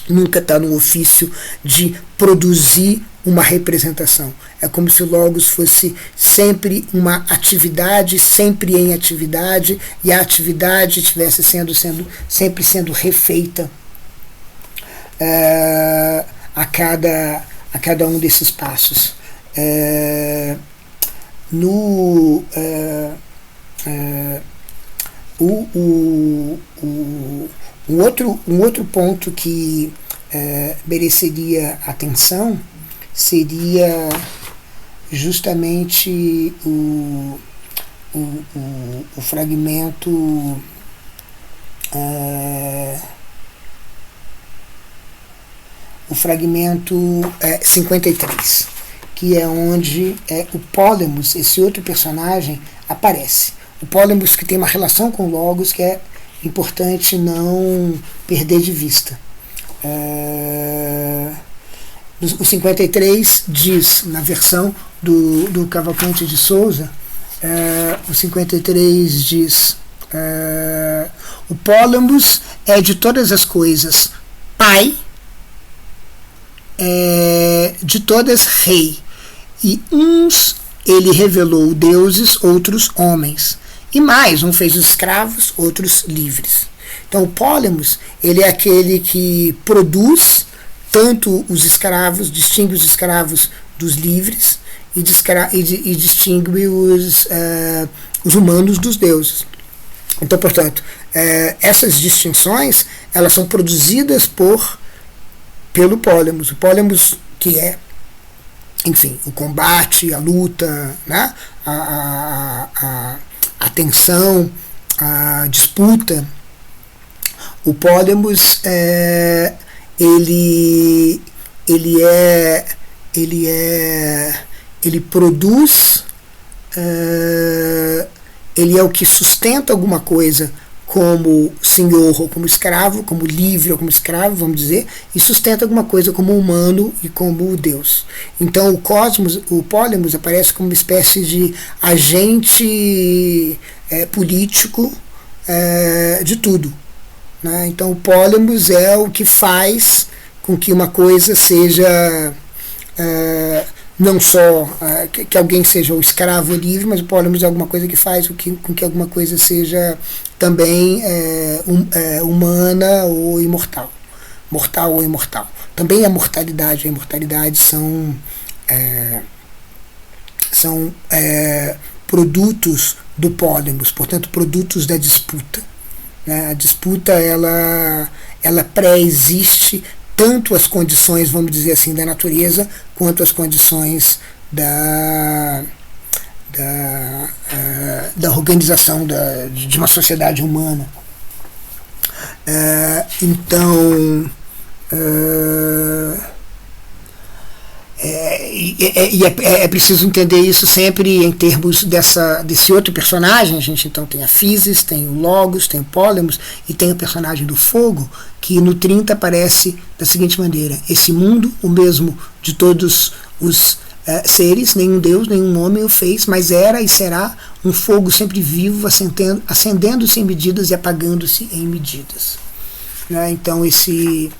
nunca está no ofício de produzir uma representação. É como se o Logos fosse sempre uma atividade, sempre em atividade, e a atividade estivesse sempre sendo refeita a cada um desses passos. No um outro ponto que mereceria atenção seria justamente o fragmento 53, que é onde o Polemos, esse outro personagem, aparece. O Polemos, que tem uma relação com o Logos que é importante não perder de vista. O 53 diz, na versão do Cavalcante de Souza, o 53 diz: o Polemos é de todas as coisas pai, de todas rei, e uns ele revelou deuses, outros homens, e mais, um fez os escravos, outros livres. Então o Polemos, ele é aquele que produz tanto os escravos, distingue os escravos dos livres e distingue os humanos dos deuses. Então, portanto, essas distinções, elas são produzidas pelo Polemos. O Polemos, que é, enfim, o combate, a luta, né? a tensão, a disputa. O Polemos ele produz, ele é o que sustenta alguma coisa como senhor ou como escravo, como livre ou como escravo, vamos dizer, e sustenta alguma coisa como humano e como Deus. Então o cosmos, o Polemos, aparece como uma espécie de agente político de tudo. Né? Então o Polemos é o que faz com que uma coisa seja não só que alguém seja o escravo ou livre, mas o Polemos é alguma coisa que faz com que alguma coisa seja também humana ou imortal, mortal ou imortal. Também a mortalidade e a imortalidade são produtos do Polemos, portanto produtos da disputa. Né? A disputa ela pré-existe tanto as condições, vamos dizer assim, da natureza, quanto as condições da organização de uma sociedade humana. Então, é preciso entender isso sempre em termos desse outro personagem. A gente então tem a Physis, tem o Logos, tem o Polemos e tem o personagem do fogo, que no 30 aparece da seguinte maneira: esse mundo, o mesmo de todos os seres, nenhum Deus, nenhum homem o fez, mas era e será um fogo sempre vivo, acendendo-se em medidas e apagando-se em medidas. Né? Então esse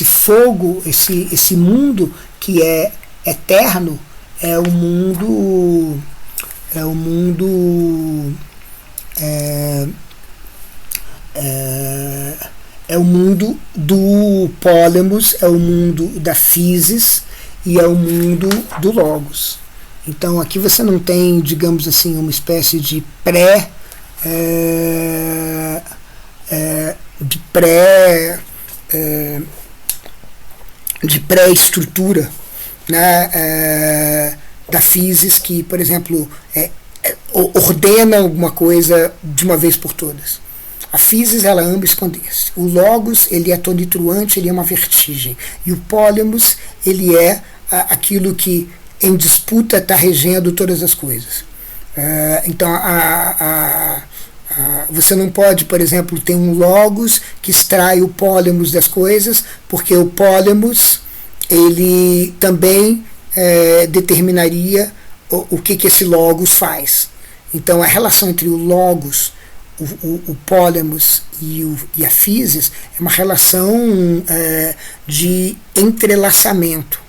fogo, esse mundo que é eterno, é o mundo do Polemos, é o mundo da Physis e é o mundo do Logos. Então aqui você não tem, digamos assim, uma espécie de pré-estrutura, né, da Physis, que, por exemplo, ordena alguma coisa de uma vez por todas. A Physis, ela ama esconder-se. O Logos, ele é tonitruante, ele é uma vertigem. E o Polemos, ele é aquilo que em disputa está regendo todas as coisas. Então você não pode, por exemplo, ter um Logos que extrai o Polemos das coisas, porque o Polemos ele também determinaria o que esse Logos faz. Então a relação entre o Logos, o Polemos e a Physis é uma relação de entrelaçamento.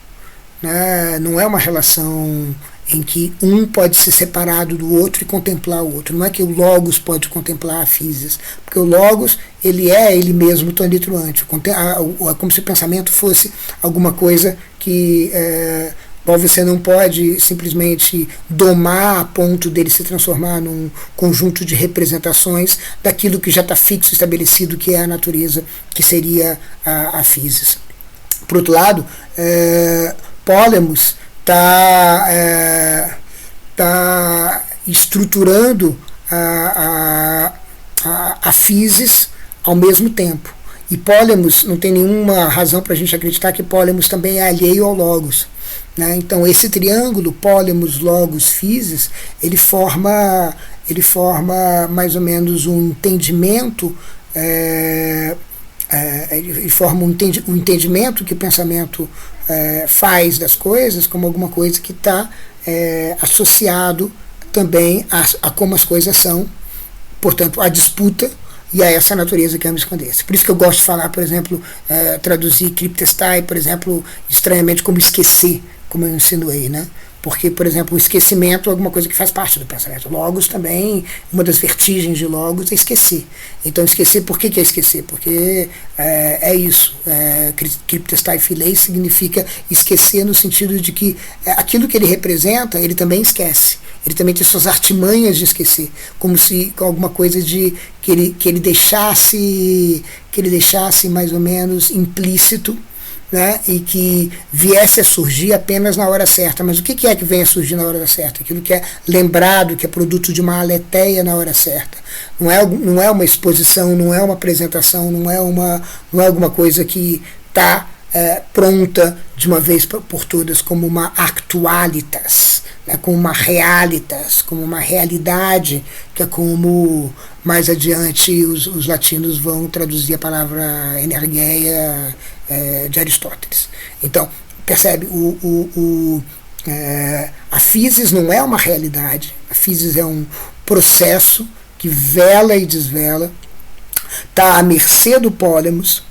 Né? Não é uma relação em que um pode ser separado do outro e contemplar o outro. Não é que o logos pode contemplar a physis, porque o logos ele é ele mesmo tonitruante. É como se o pensamento fosse alguma coisa que você não pode simplesmente domar a ponto dele se transformar num conjunto de representações daquilo que já está fixo, estabelecido, que é a natureza, que seria a physis. Por outro lado, Polemos está estruturando a physis ao mesmo tempo. E Polemos, não tem nenhuma razão para a gente acreditar que Polemos também é alheio ao logos. Né? Então esse triângulo, Polemos, logos, physis, ele forma mais ou menos um entendimento, ele forma um entendimento que o pensamento faz das coisas como alguma coisa que está associado também a como as coisas são, portanto, a disputa e a essa natureza que ambos escondesse. Por isso que eu gosto de falar, por exemplo, traduzir cryptestai, por exemplo, estranhamente como esquecer, como eu insinuei, né? Porque, por exemplo, o esquecimento é alguma coisa que faz parte do pensamento. Logos também, uma das vertigens de logos é esquecer. Então, esquecer, por que é esquecer? Porque é isso. Cryptestai philei significa esquecer no sentido de que aquilo que ele representa, ele também esquece. Ele também tem suas artimanhas de esquecer, como se com alguma coisa de que ele deixasse mais ou menos implícito, né, e que viesse a surgir apenas na hora certa. Mas o que é que vem a surgir na hora certa? Aquilo que é lembrado, que é produto de uma aletheia na hora certa. Não é uma exposição, não é uma apresentação, não é alguma coisa que está pronta de uma vez por todas como uma actualitas, né, como uma realitas, como uma realidade, que é como mais adiante os latinos vão traduzir a palavra energeia de Aristóteles. Então, percebe, a physis não é uma realidade, a physis é um processo que vela e desvela, está à mercê do Polemos,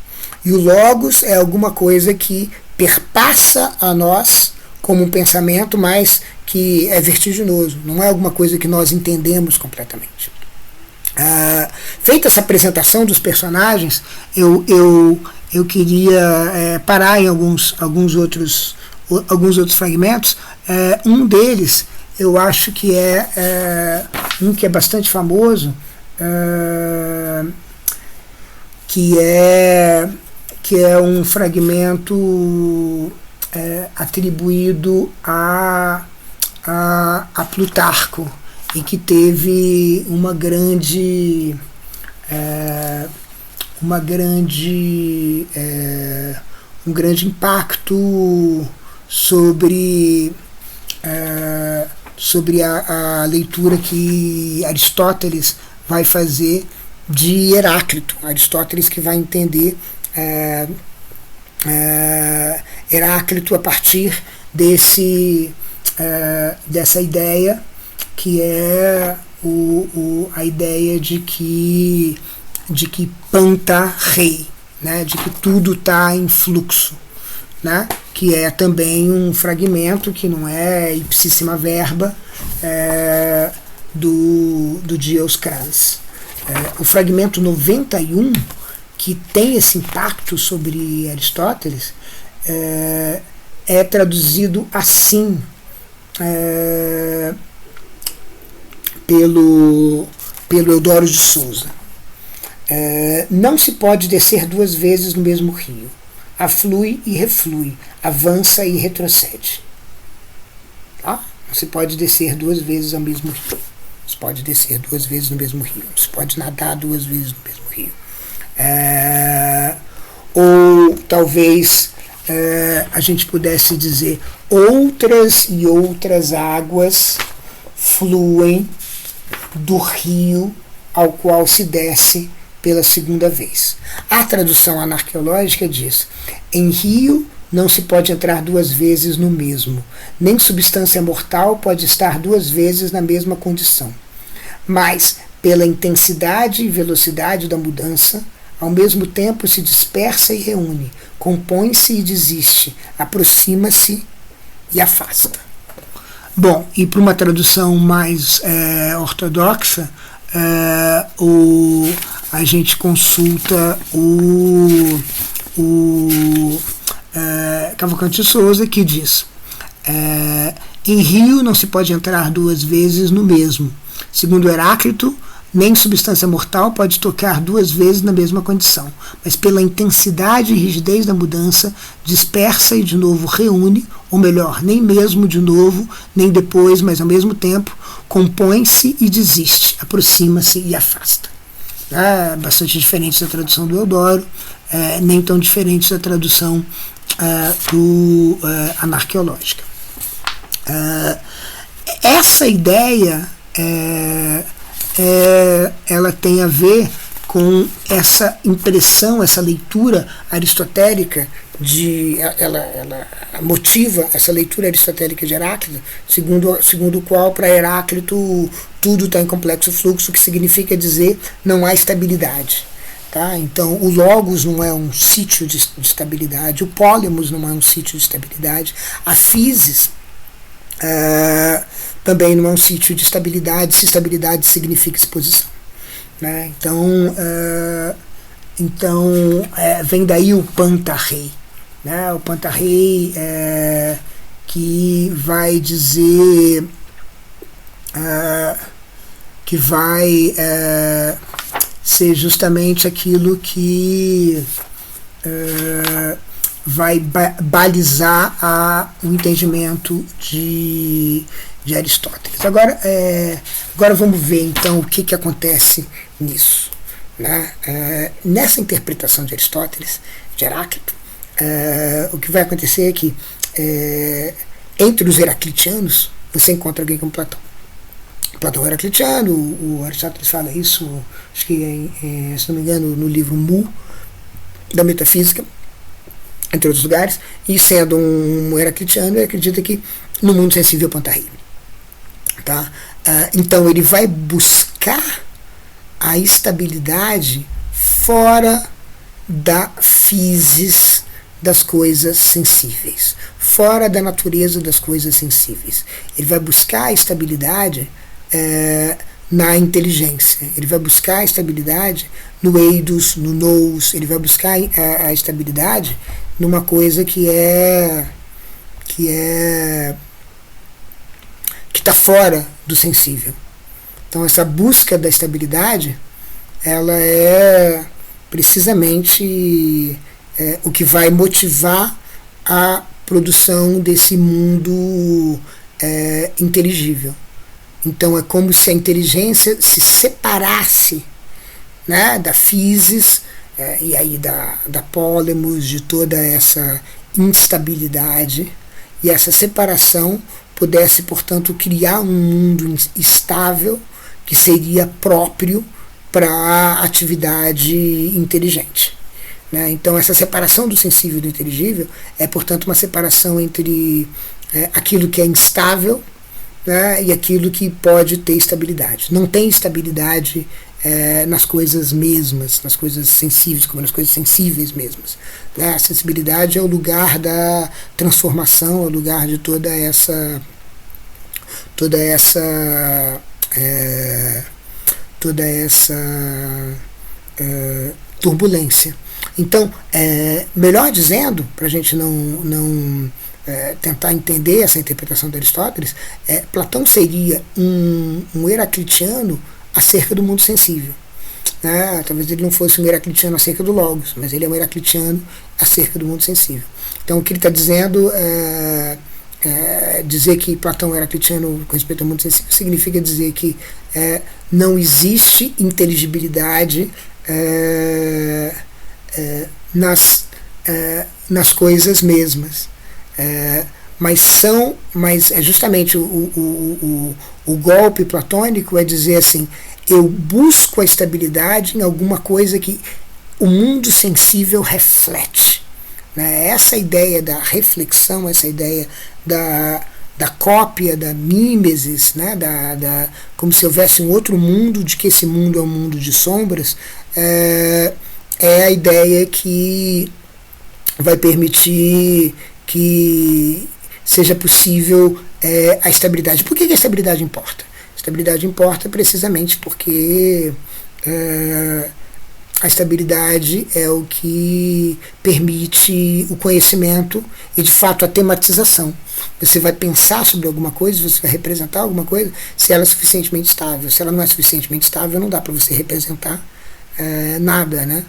e o logos é alguma coisa que perpassa a nós como um pensamento, mas que é vertiginoso, não é alguma coisa que nós entendemos completamente. Feita essa apresentação dos personagens, eu queria parar em alguns outros fragmentos. Um deles, eu acho que é um que é bastante famoso, que é um fragmento atribuído a Plutarco, e que teve um grande impacto sobre a leitura que Aristóteles vai fazer de Heráclito. Aristóteles que vai entender Heráclito a partir dessa ideia, que é a ideia de que panta rei, né, de que tudo está em fluxo, né, que é também um fragmento que não é ipsíssima verba do Dioscurans. O fragmento 91, que tem esse impacto sobre Aristóteles, é traduzido assim pelo Eudório de Souza. Não se pode descer duas vezes no mesmo rio. Aflui e reflui, avança e retrocede. Tá? Não se pode descer duas vezes ao mesmo rio. Não se pode descer duas vezes no mesmo rio. Não se pode nadar duas vezes no mesmo rio. Ou talvez a gente pudesse dizer: outras e outras águas fluem do rio ao qual se desce pela segunda vez. A tradução anarqueológica diz: em rio não se pode entrar duas vezes no mesmo, nem substância mortal pode estar duas vezes na mesma condição. Mas, pela intensidade e velocidade da mudança, ao mesmo tempo se dispersa e reúne, compõe-se e desiste, aproxima-se e afasta. Bom, e para uma tradução mais ortodoxa, a gente consulta o Cavalcante Souza, que diz: em rio não se pode entrar duas vezes no mesmo. Segundo Heráclito, nem substância mortal pode tocar duas vezes na mesma condição, mas pela intensidade e rigidez da mudança, dispersa e de novo reúne, ou melhor, nem mesmo de novo, nem depois, mas ao mesmo tempo, compõe-se e desiste, aproxima-se e afasta. Bastante diferente da tradução do Eudoro, nem tão diferente da tradução anarqueológica. Essa ideia ela tem a ver com essa impressão, essa leitura aristotélica ela motiva essa leitura aristotélica de Heráclito, segundo o qual, para Heráclito, tudo está em complexo fluxo, que significa dizer não há estabilidade. Tá? Então, o logos não é um sítio de estabilidade, o polemos não é um sítio de estabilidade, a physis também não é um sítio de estabilidade, se estabilidade significa exposição. Né? Então, vem daí o pantarrei. Né? O pantarrei que vai dizer que vai ser justamente aquilo que vai balizar o entendimento de Aristóteles. Agora vamos ver então o que acontece nisso. Né? Nessa interpretação de Aristóteles, de Heráclito, o que vai acontecer é que entre os heraclitianos você encontra alguém como Platão. Platão heraclitiano, o Aristóteles fala isso, acho que se não me engano, no livro Mu, da Metafísica, entre outros lugares, e sendo um heraclitiano, ele acredita que no mundo sensível é pantarrei. Tá? Então ele vai buscar a estabilidade fora da physis das coisas sensíveis, fora da natureza das coisas sensíveis. Ele vai buscar a estabilidade na inteligência, ele vai buscar a estabilidade no eidos, no nous, ele vai buscar a estabilidade numa coisa que está fora do sensível. Então essa busca da estabilidade, ela é precisamente o que vai motivar a produção desse mundo inteligível. Então é como se a inteligência se separasse, né, da physis, e aí da polemos, de toda essa instabilidade, e essa separação pudesse, portanto, criar um mundo estável que seria próprio para a atividade inteligente. Né? Então essa separação do sensível e do inteligível é, portanto, uma separação entre aquilo que é instável, né, e aquilo que pode ter estabilidade. Não tem estabilidade nas coisas mesmas, nas coisas sensíveis, como nas coisas sensíveis mesmas. Né? A sensibilidade é o lugar da transformação, é o lugar de toda essa turbulência. Então, melhor dizendo, para a gente não tentar entender essa interpretação de Aristóteles, Platão seria um heraclitiano acerca do mundo sensível. Talvez ele não fosse um heraclitiano acerca do logos, mas ele é um heraclitiano acerca do mundo sensível. Então o que ele está dizendo dizer que Platão é heraclitiano com respeito ao mundo sensível significa dizer que não existe inteligibilidade nas coisas mesmas. Mas é justamente o golpe platônico é dizer assim: eu busco a estabilidade em alguma coisa que o mundo sensível reflete. Né? Essa ideia da reflexão, essa ideia da cópia, da mimesis, né? Como se houvesse um outro mundo, de que esse mundo é um mundo de sombras, é a ideia que vai permitir que seja possível a estabilidade. Por que a estabilidade importa? A estabilidade importa precisamente porque a estabilidade é o que permite o conhecimento e, de fato, a tematização. Você vai pensar sobre alguma coisa, você vai representar alguma coisa, se ela é suficientemente estável. Se ela não é suficientemente estável, não dá para você representar nada, né?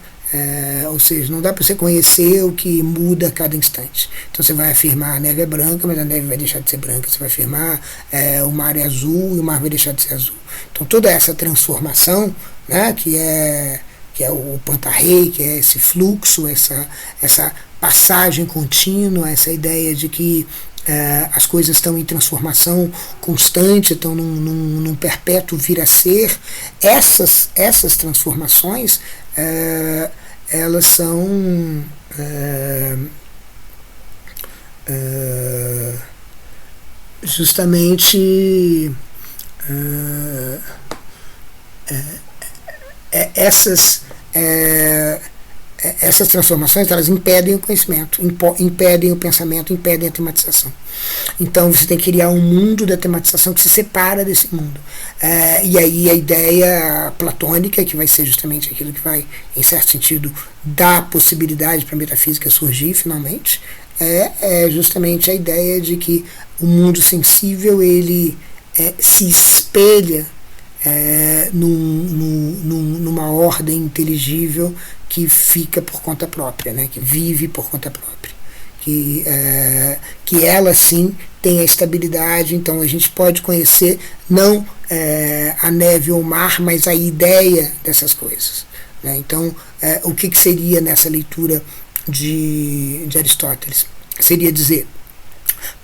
Ou seja, não dá para você conhecer o que muda a cada instante. Então você vai afirmar a neve é branca, mas a neve vai deixar de ser branca. Você vai afirmar o mar é azul e o mar vai deixar de ser azul. Então toda essa transformação, né, que é o pantarrei, que é esse fluxo, essa passagem contínua, essa ideia de que as coisas estão em transformação constante, estão num perpétuo vir a ser. Essas transformações elas são justamente essas transformações, elas impedem o conhecimento, impedem o pensamento, impedem a tematização. Então você tem que criar um mundo da tematização que se separa desse mundo. E aí a ideia platônica, que vai ser justamente aquilo que vai, em certo sentido, dar possibilidade para a metafísica surgir finalmente, é justamente a ideia de que o mundo sensível ele se espelha numa ordem inteligível que fica por conta própria, né, que vive por conta própria, que ela sim tem a estabilidade. Então a gente pode conhecer não a neve ou o mar, mas a ideia dessas coisas, né? Então o que seria nessa leitura de Aristóteles? Seria dizer,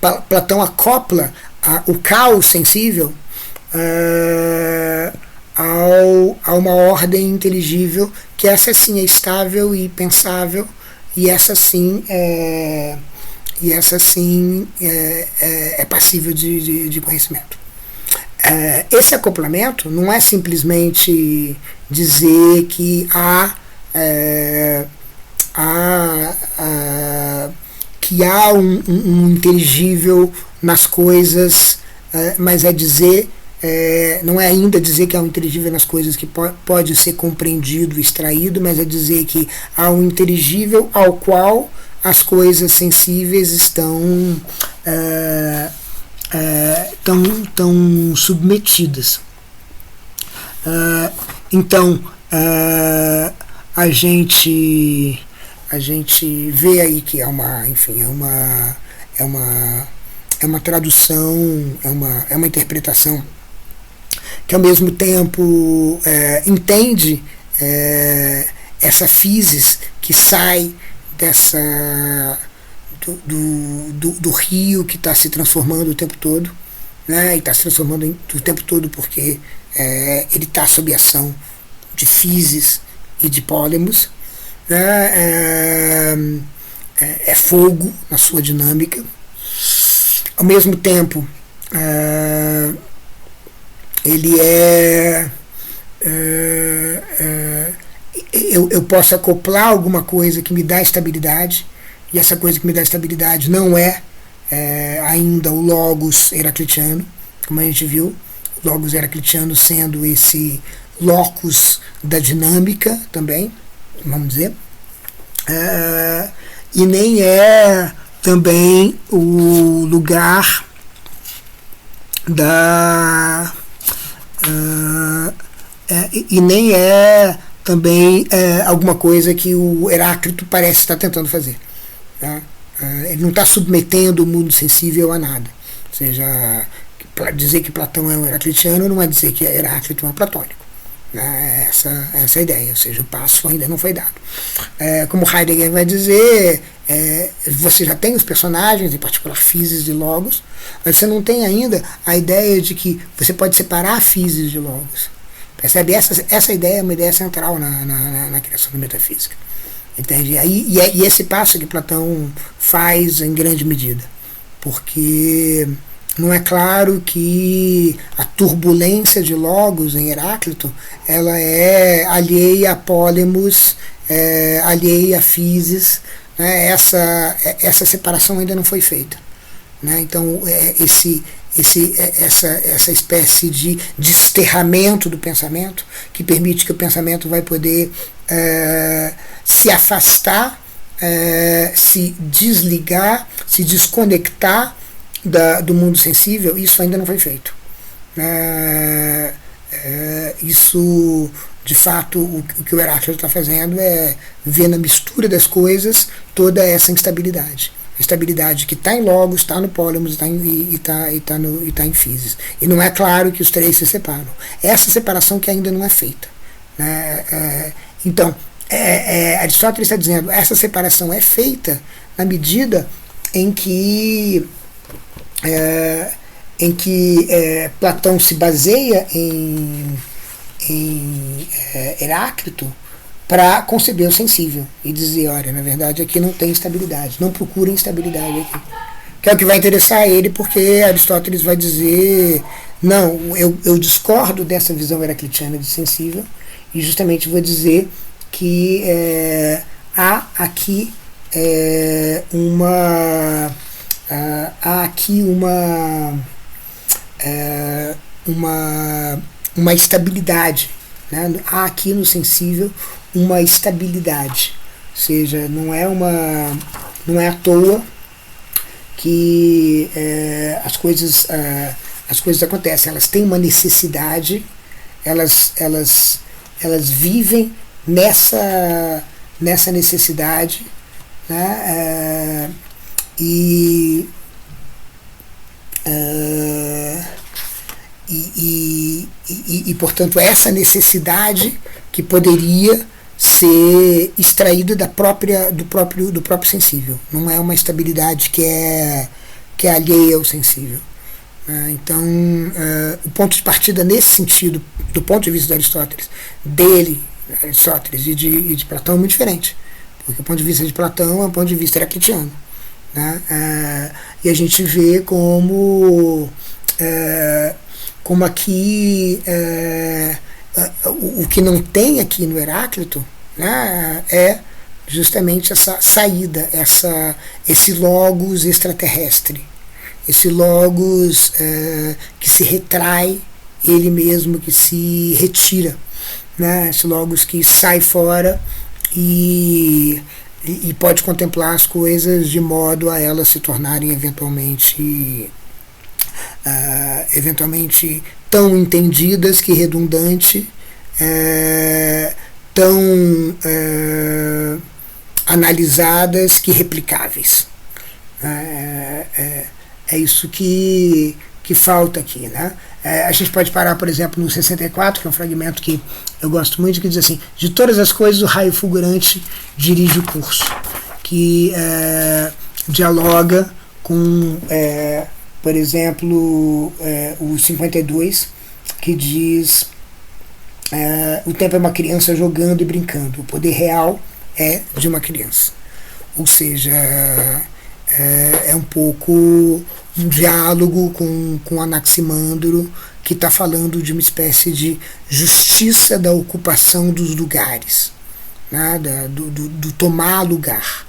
Platão acopla o caos sensível a uma ordem inteligível, que essa sim é estável e pensável, e essa sim é passível de conhecimento. Esse acoplamento não é simplesmente dizer que há um inteligível nas coisas, mas é dizer não é ainda dizer que há um inteligível nas coisas que pode ser compreendido, extraído, mas é dizer que há um inteligível ao qual as coisas sensíveis estão tão submetidas. Então a gente vê aí que é uma tradução, é uma interpretação que ao mesmo tempo entende essa physis que sai do rio que está se transformando o tempo todo, né, e está se transformando o tempo todo porque ele está sob ação de physis e de pólemos, né, é fogo na sua dinâmica. Ao mesmo tempo, ele eu posso acoplar alguma coisa que me dá estabilidade, e essa coisa que me dá estabilidade não é ainda o logos heraclitiano, como a gente viu, o logos heraclitiano sendo esse locus da dinâmica também, vamos dizer, e nem é também o lugar e nem é também alguma coisa que o Heráclito parece estar tentando fazer, tá? Ele não está submetendo o mundo sensível a nada. Ou seja, para dizer que Platão é um heraclitiano não é dizer que Heráclito é um platônico. Essa é a ideia, ou seja, o passo ainda não foi dado. Como Heidegger vai dizer, você já tem os personagens, em particular physis e logos, mas você não tem ainda a ideia de que você pode separar physis de logos. Percebe? Essa ideia é uma ideia central na criação da metafísica. Entende? E esse passo que Platão faz em grande medida, porque não é claro que a turbulência de logos em Heráclito ela é alheia a pólemos, alheia a physis, né? Essa separação ainda não foi feita. né? Então, essa espécie de desterramento do pensamento, que permite que o pensamento vai poder se afastar, se desligar, se desconectar do mundo sensível. Isso ainda não foi feito. Isso, de fato, o que o Heráclito está fazendo é ver na mistura das coisas toda essa instabilidade. A instabilidade que está em Logos, está no Polemos e está em Physis. E não é claro que os três se separam. Essa separação que ainda não é feita. Então, Aristóteles está dizendo essa separação é feita na medida em que Platão se baseia em Heráclito para conceber o sensível e dizer, olha, na verdade aqui não tem estabilidade, não procurem estabilidade aqui. Que é o que vai interessar ele, porque Aristóteles vai dizer, não, eu discordo dessa visão heraclitiana de sensível e justamente vou dizer que há aqui uma estabilidade, né? Há aqui no sensível uma estabilidade, ou seja, não é à toa que as coisas acontecem, elas têm uma necessidade, elas vivem nessa necessidade, né? E portanto, essa necessidade que poderia ser extraída do próprio sensível. Não é uma estabilidade que é alheia ao sensível. Então, o ponto de partida nesse sentido, do ponto de vista de Aristóteles, e de Platão é muito diferente. Porque o ponto de vista de Platão é um ponto de vista heraclitiano. Né? E a gente vê como aqui o que não tem aqui no Heráclito, né, é justamente essa saída, esse logos extraterrestre, esse logos que se retrai ele mesmo, que se retira, né, esse logos que sai fora e pode contemplar as coisas de modo a elas se tornarem eventualmente tão entendidas que redundante, tão analisadas que replicáveis. É isso que falta aqui, né? A gente pode parar, por exemplo, no 64, que é um fragmento que eu gosto muito, que diz assim: de todas as coisas o raio fulgurante dirige o curso, que dialoga com por exemplo, o 52, que diz o tempo é uma criança jogando e brincando, o poder real é de uma criança. Ou seja, é um pouco um diálogo com Anaximandro, que está falando de uma espécie de justiça da ocupação dos lugares, né, do tomar lugar.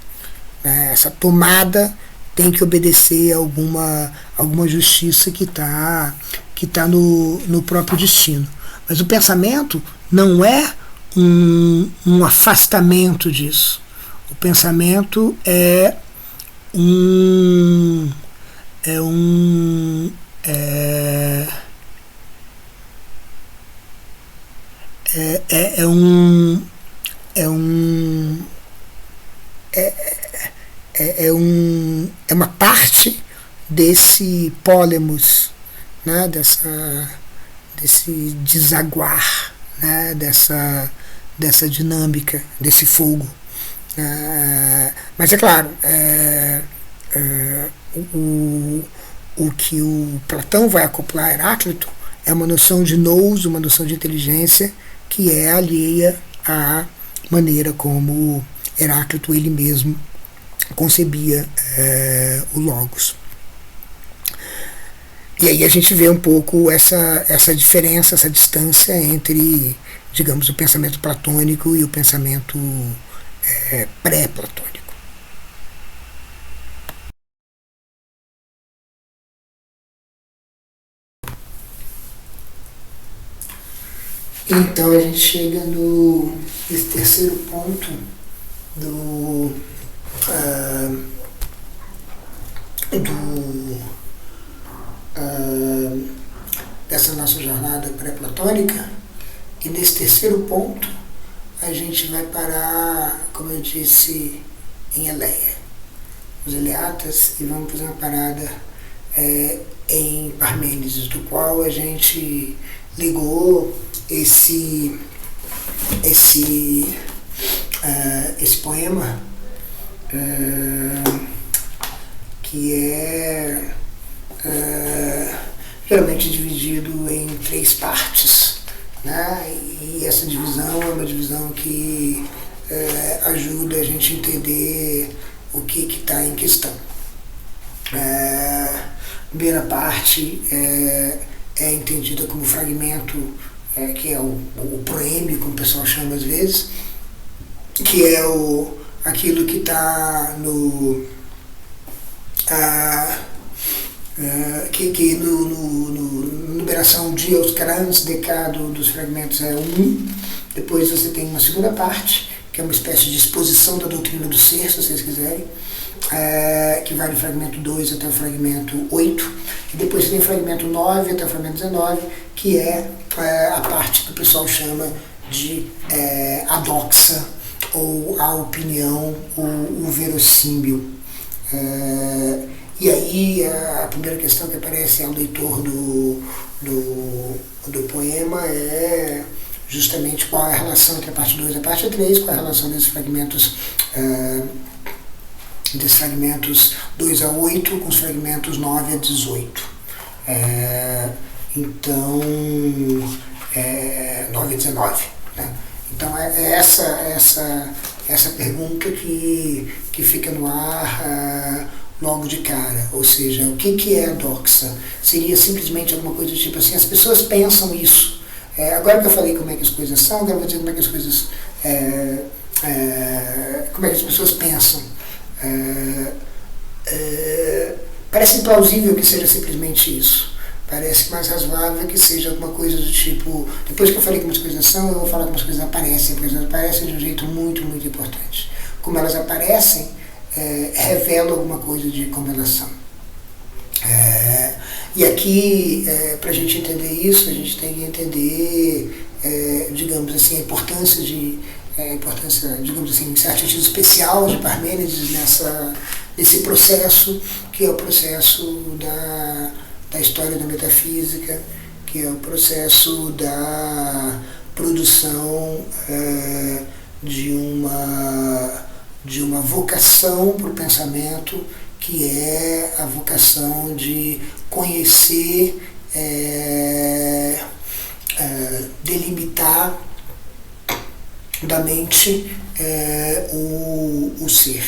Essa tomada tem que obedecer a alguma justiça que está no próprio destino. Mas o pensamento não é um afastamento disso. O pensamento é um uma parte desse pólemos, né, desse desaguar, né, dessa dinâmica, desse fogo. Mas é claro, o que o Platão vai acoplar a Heráclito é uma noção de nous, uma noção de inteligência que é alheia à maneira como Heráclito ele mesmo concebia o Logos. E aí a gente vê um pouco essa diferença, essa distância entre, digamos, o pensamento platônico e o pensamento pré-platônico. Então a gente chega nesse terceiro ponto do, ah, dessa nossa jornada pré-platônica, e nesse terceiro ponto a gente vai parar, como eu disse, em Eleia, os Eleatas, e vamos fazer uma parada em Parmênides, do qual a gente ligou esse poema, que é geralmente dividido em 3 partes, né? E essa divisão é uma divisão que ajuda a gente a entender o que está em questão. A primeira parte é entendida como fragmento, que é o proêmio, como o pessoal chama às vezes, que é aquilo que está no numeração dios crans, decado dos fragmentos é 1. Depois você tem uma segunda parte, que é uma espécie de exposição da doutrina do ser, se vocês quiserem, que vai do fragmento 2 até o fragmento 8. E depois você tem o fragmento 9 até o fragmento 19, que é a parte que o pessoal chama de a doxa, ou a opinião, ou o verossímil. E aí a primeira questão que aparece ao leitor do poema é justamente qual é a relação entre a parte 2 e a parte 3, qual é a relação desses fragmentos 2 a 8 com os fragmentos 9 a 18. Então, 9 a 19. Né? Então é essa pergunta que fica no ar logo de cara, ou seja, o que é a doxa? Seria simplesmente alguma coisa do tipo assim, as pessoas pensam isso. Agora que eu falei como é que as coisas são, agora eu vou dizer como é que as coisas, como é que as pessoas pensam. Parece implausível que seja simplesmente isso. Parece mais razoável que seja alguma coisa do tipo, depois que eu falei como as coisas são, eu vou falar como as coisas aparecem, porque elas aparecem de um jeito muito, muito importante. Como elas aparecem, revela alguma coisa de como elas são. E aqui, para a gente entender isso, a gente tem que entender, digamos assim, a importância, digamos assim, em certo sentido especial de Parmênides nesse processo, que é o processo da história da metafísica, que é o processo da produção de uma vocação para o pensamento, que é a vocação de conhecer, delimitar da mente o ser.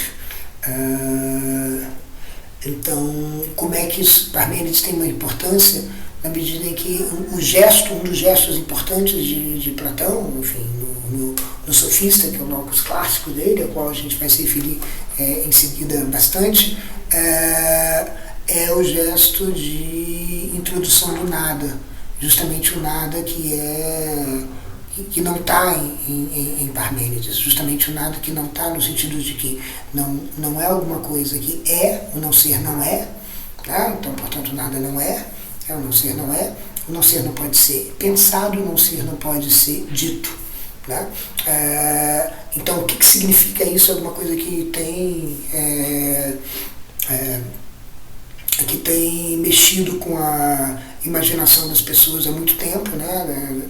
Então, como é que Parmênides tem uma importância na medida em que um dos gestos importantes de Platão, enfim, no Sofista, que é o locus clássico dele, ao qual a gente vai se referir em seguida bastante, é o gesto de introdução do nada, justamente o nada que não está em Parmênides, justamente o nada que não está no sentido de que não é alguma coisa que o não ser não é, tá? Então, portanto, o nada não é, o não ser não é, o não ser não pode ser pensado, o não ser não pode ser dito. Né? Então, o que significa isso? Alguma coisa que tem mexido com a imaginação das pessoas há muito tempo, né?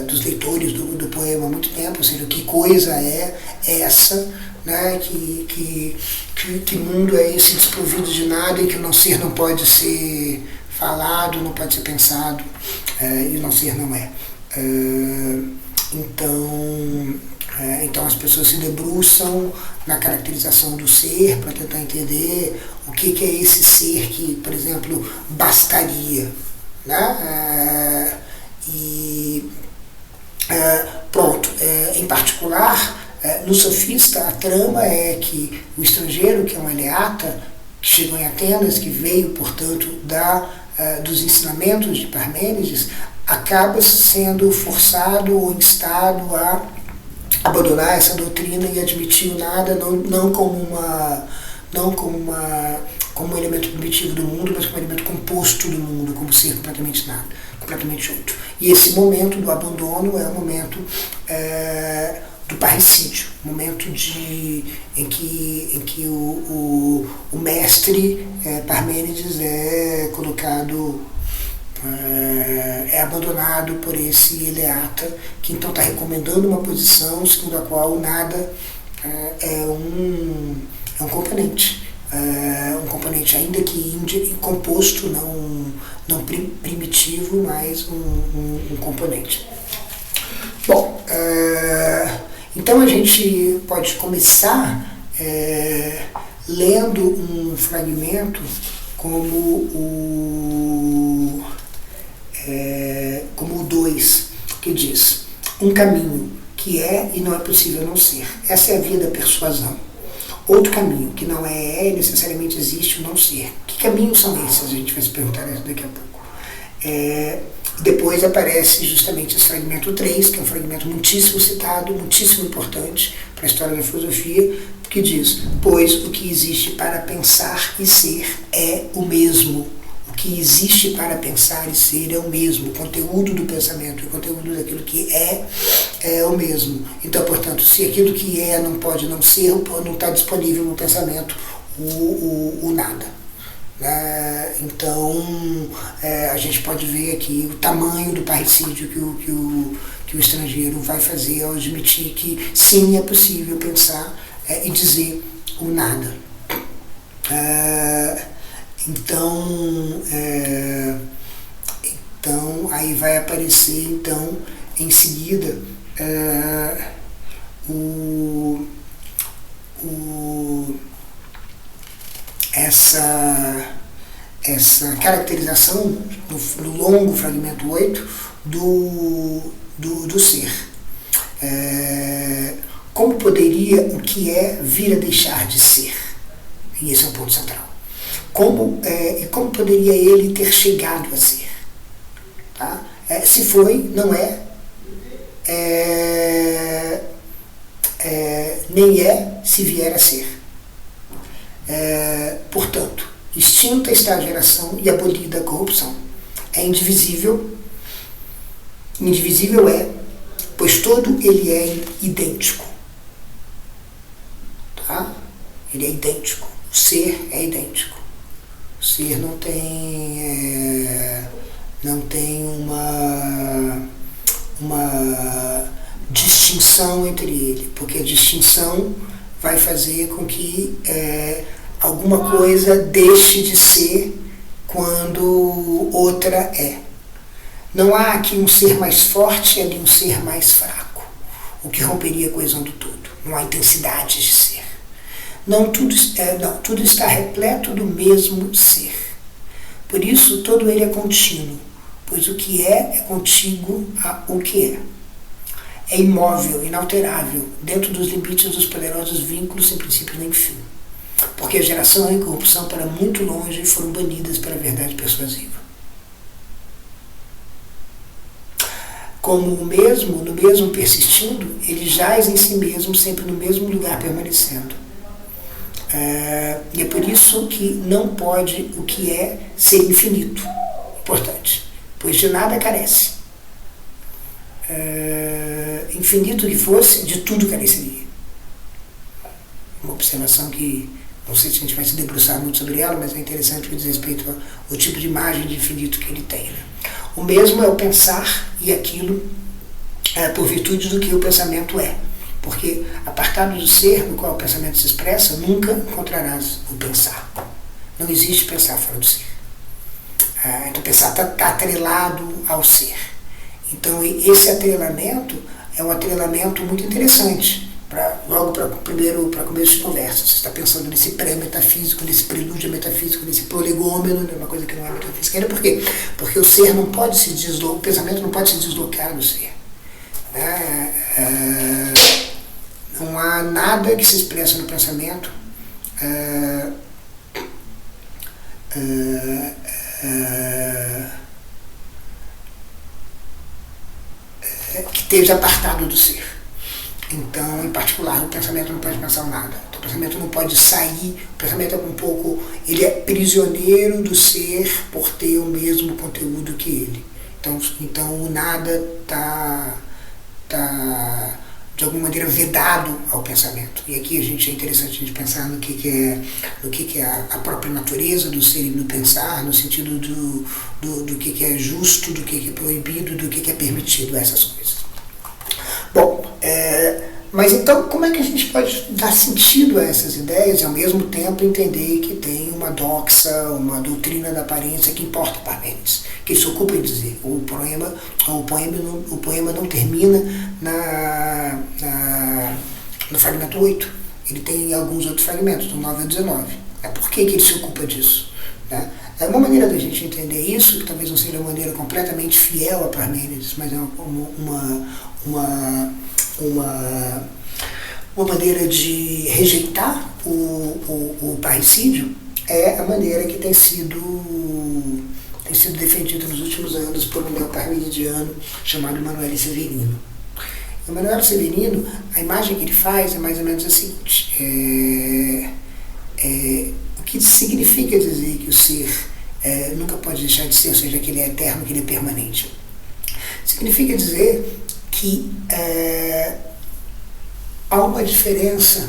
Dos leitores do poema há muito tempo, ou seja, que coisa é essa, né? Que mundo é esse desprovido de nada e que o não ser não pode ser falado, não pode ser pensado, e o não ser não é. Então as pessoas se debruçam na caracterização do ser para tentar entender o que é esse ser que, por exemplo, bastaria. Né? Pronto, em particular, no Sofista, a trama é que o estrangeiro, que é um eleata, que chegou em Atenas, que veio, portanto, dos ensinamentos de Parmênides, acaba sendo forçado ou instado a abandonar essa doutrina e admitir o nada não como um elemento primitivo do mundo, mas como um elemento composto do mundo, como ser completamente nada, completamente outro. E esse momento do abandono é o momento do parricídio, momento em que o mestre Parmênides é colocado, é abandonado por esse Eleata, que então está recomendando uma posição segundo a qual o nada é um componente. Um componente ainda que composto, não primitivo, mas um componente. Bom, então a gente pode começar lendo um fragmento como o 2, que diz: um caminho que é e não é possível não ser. Essa é a via da persuasão. Outro caminho, que não é e necessariamente existe o não ser. Que caminhos são esses? A gente vai se perguntar daqui a pouco. Depois aparece justamente esse fragmento 3, que é um fragmento muitíssimo citado, muitíssimo importante para a história da filosofia, que diz: pois o que existe para pensar e ser é o mesmo. O que existe para pensar e ser é o mesmo. O conteúdo do pensamento e o conteúdo daquilo que é o mesmo. Então, portanto, se aquilo que é não pode não ser, não está disponível no pensamento o nada. Então, a gente pode ver aqui o tamanho do parricídio que o estrangeiro vai fazer ao admitir que sim, é possível pensar e dizer o nada. Então aí vai aparecer então em seguida essa caracterização no longo fragmento 8 do ser. Como poderia o que é vir a deixar de ser? E esse é o ponto central. Como poderia ele ter chegado a ser? Tá? Se foi, não nem é se vier a ser. Portanto, extinta está a geração e abolida a corrupção. É indivisível. Indivisível é, pois todo ele é idêntico. Tá? Ele é idêntico. O ser é idêntico. O ser não tem uma distinção entre ele, porque a distinção vai fazer com que alguma coisa deixe de ser quando outra é. Não há aqui um ser mais forte e ali um ser mais fraco, o que romperia a coesão do todo. Não há intensidades de ser. Tudo está repleto do mesmo ser. Por isso, todo ele é contínuo, pois o que é contíguo ao que é. É imóvel, inalterável, dentro dos limites dos poderosos vínculos sem princípio nem fim. Porque a geração e a corrupção para muito longe foram banidas pela verdade persuasiva. Como no mesmo persistindo, ele jaz em si mesmo, sempre no mesmo lugar permanecendo. E é por isso que não pode o que é ser infinito. Importante, pois de nada carece. Infinito que fosse, de tudo careceria. Uma observação que não sei se a gente vai se debruçar muito sobre ela, mas é interessante que diz respeito ao tipo de imagem de infinito que ele tem. Né? O mesmo é o pensar e aquilo por virtude do que o pensamento é. Porque, apartado do ser no qual o pensamento se expressa, nunca encontrarás o pensar. Não existe pensar fora do ser. Então, pensar está atrelado ao ser. Então, esse atrelamento é um atrelamento muito interessante. Logo para começo de conversa. Você está pensando nesse pré-metafísico, nesse prelúdio metafísico, nesse prolegômeno, uma coisa que não é metafísica. Por quê? Porque o ser não pode se deslocar, o pensamento não pode se deslocar do ser. Não há nada que se expressa no pensamento esteja apartado do ser. Então, em particular, o pensamento não pode pensar nada. O pensamento não pode sair. O pensamento é um pouco, ele é prisioneiro do ser por ter o mesmo conteúdo que ele. Então o nada está de alguma maneira vedado ao pensamento. E aqui é interessante a gente pensar no que é a própria natureza do ser e do pensar, no sentido do que é justo, do que é proibido, do que é permitido, essas coisas. Bom, mas então como é que a gente pode dar sentido a essas ideias e ao mesmo tempo entender que tem uma doxa, uma doutrina da aparência que importa para Parmênides, que ele se ocupa em dizer. O poema não termina no fragmento 8, ele tem alguns outros fragmentos, do 9 ao 19. Por que ele se ocupa disso? Né? Uma maneira da gente entender isso, que talvez não seja uma maneira completamente fiel a Parmênides, mas é uma maneira de rejeitar o parricídio, é a maneira que tem sido defendida nos últimos anos por um neoparmenidiano chamado Emanuele Severino. Emanuele Severino, a imagem que ele faz é mais ou menos a seguinte: o que significa dizer que o ser nunca pode deixar de ser, ou seja, que ele é eterno, que ele é permanente. Significa dizer que há uma diferença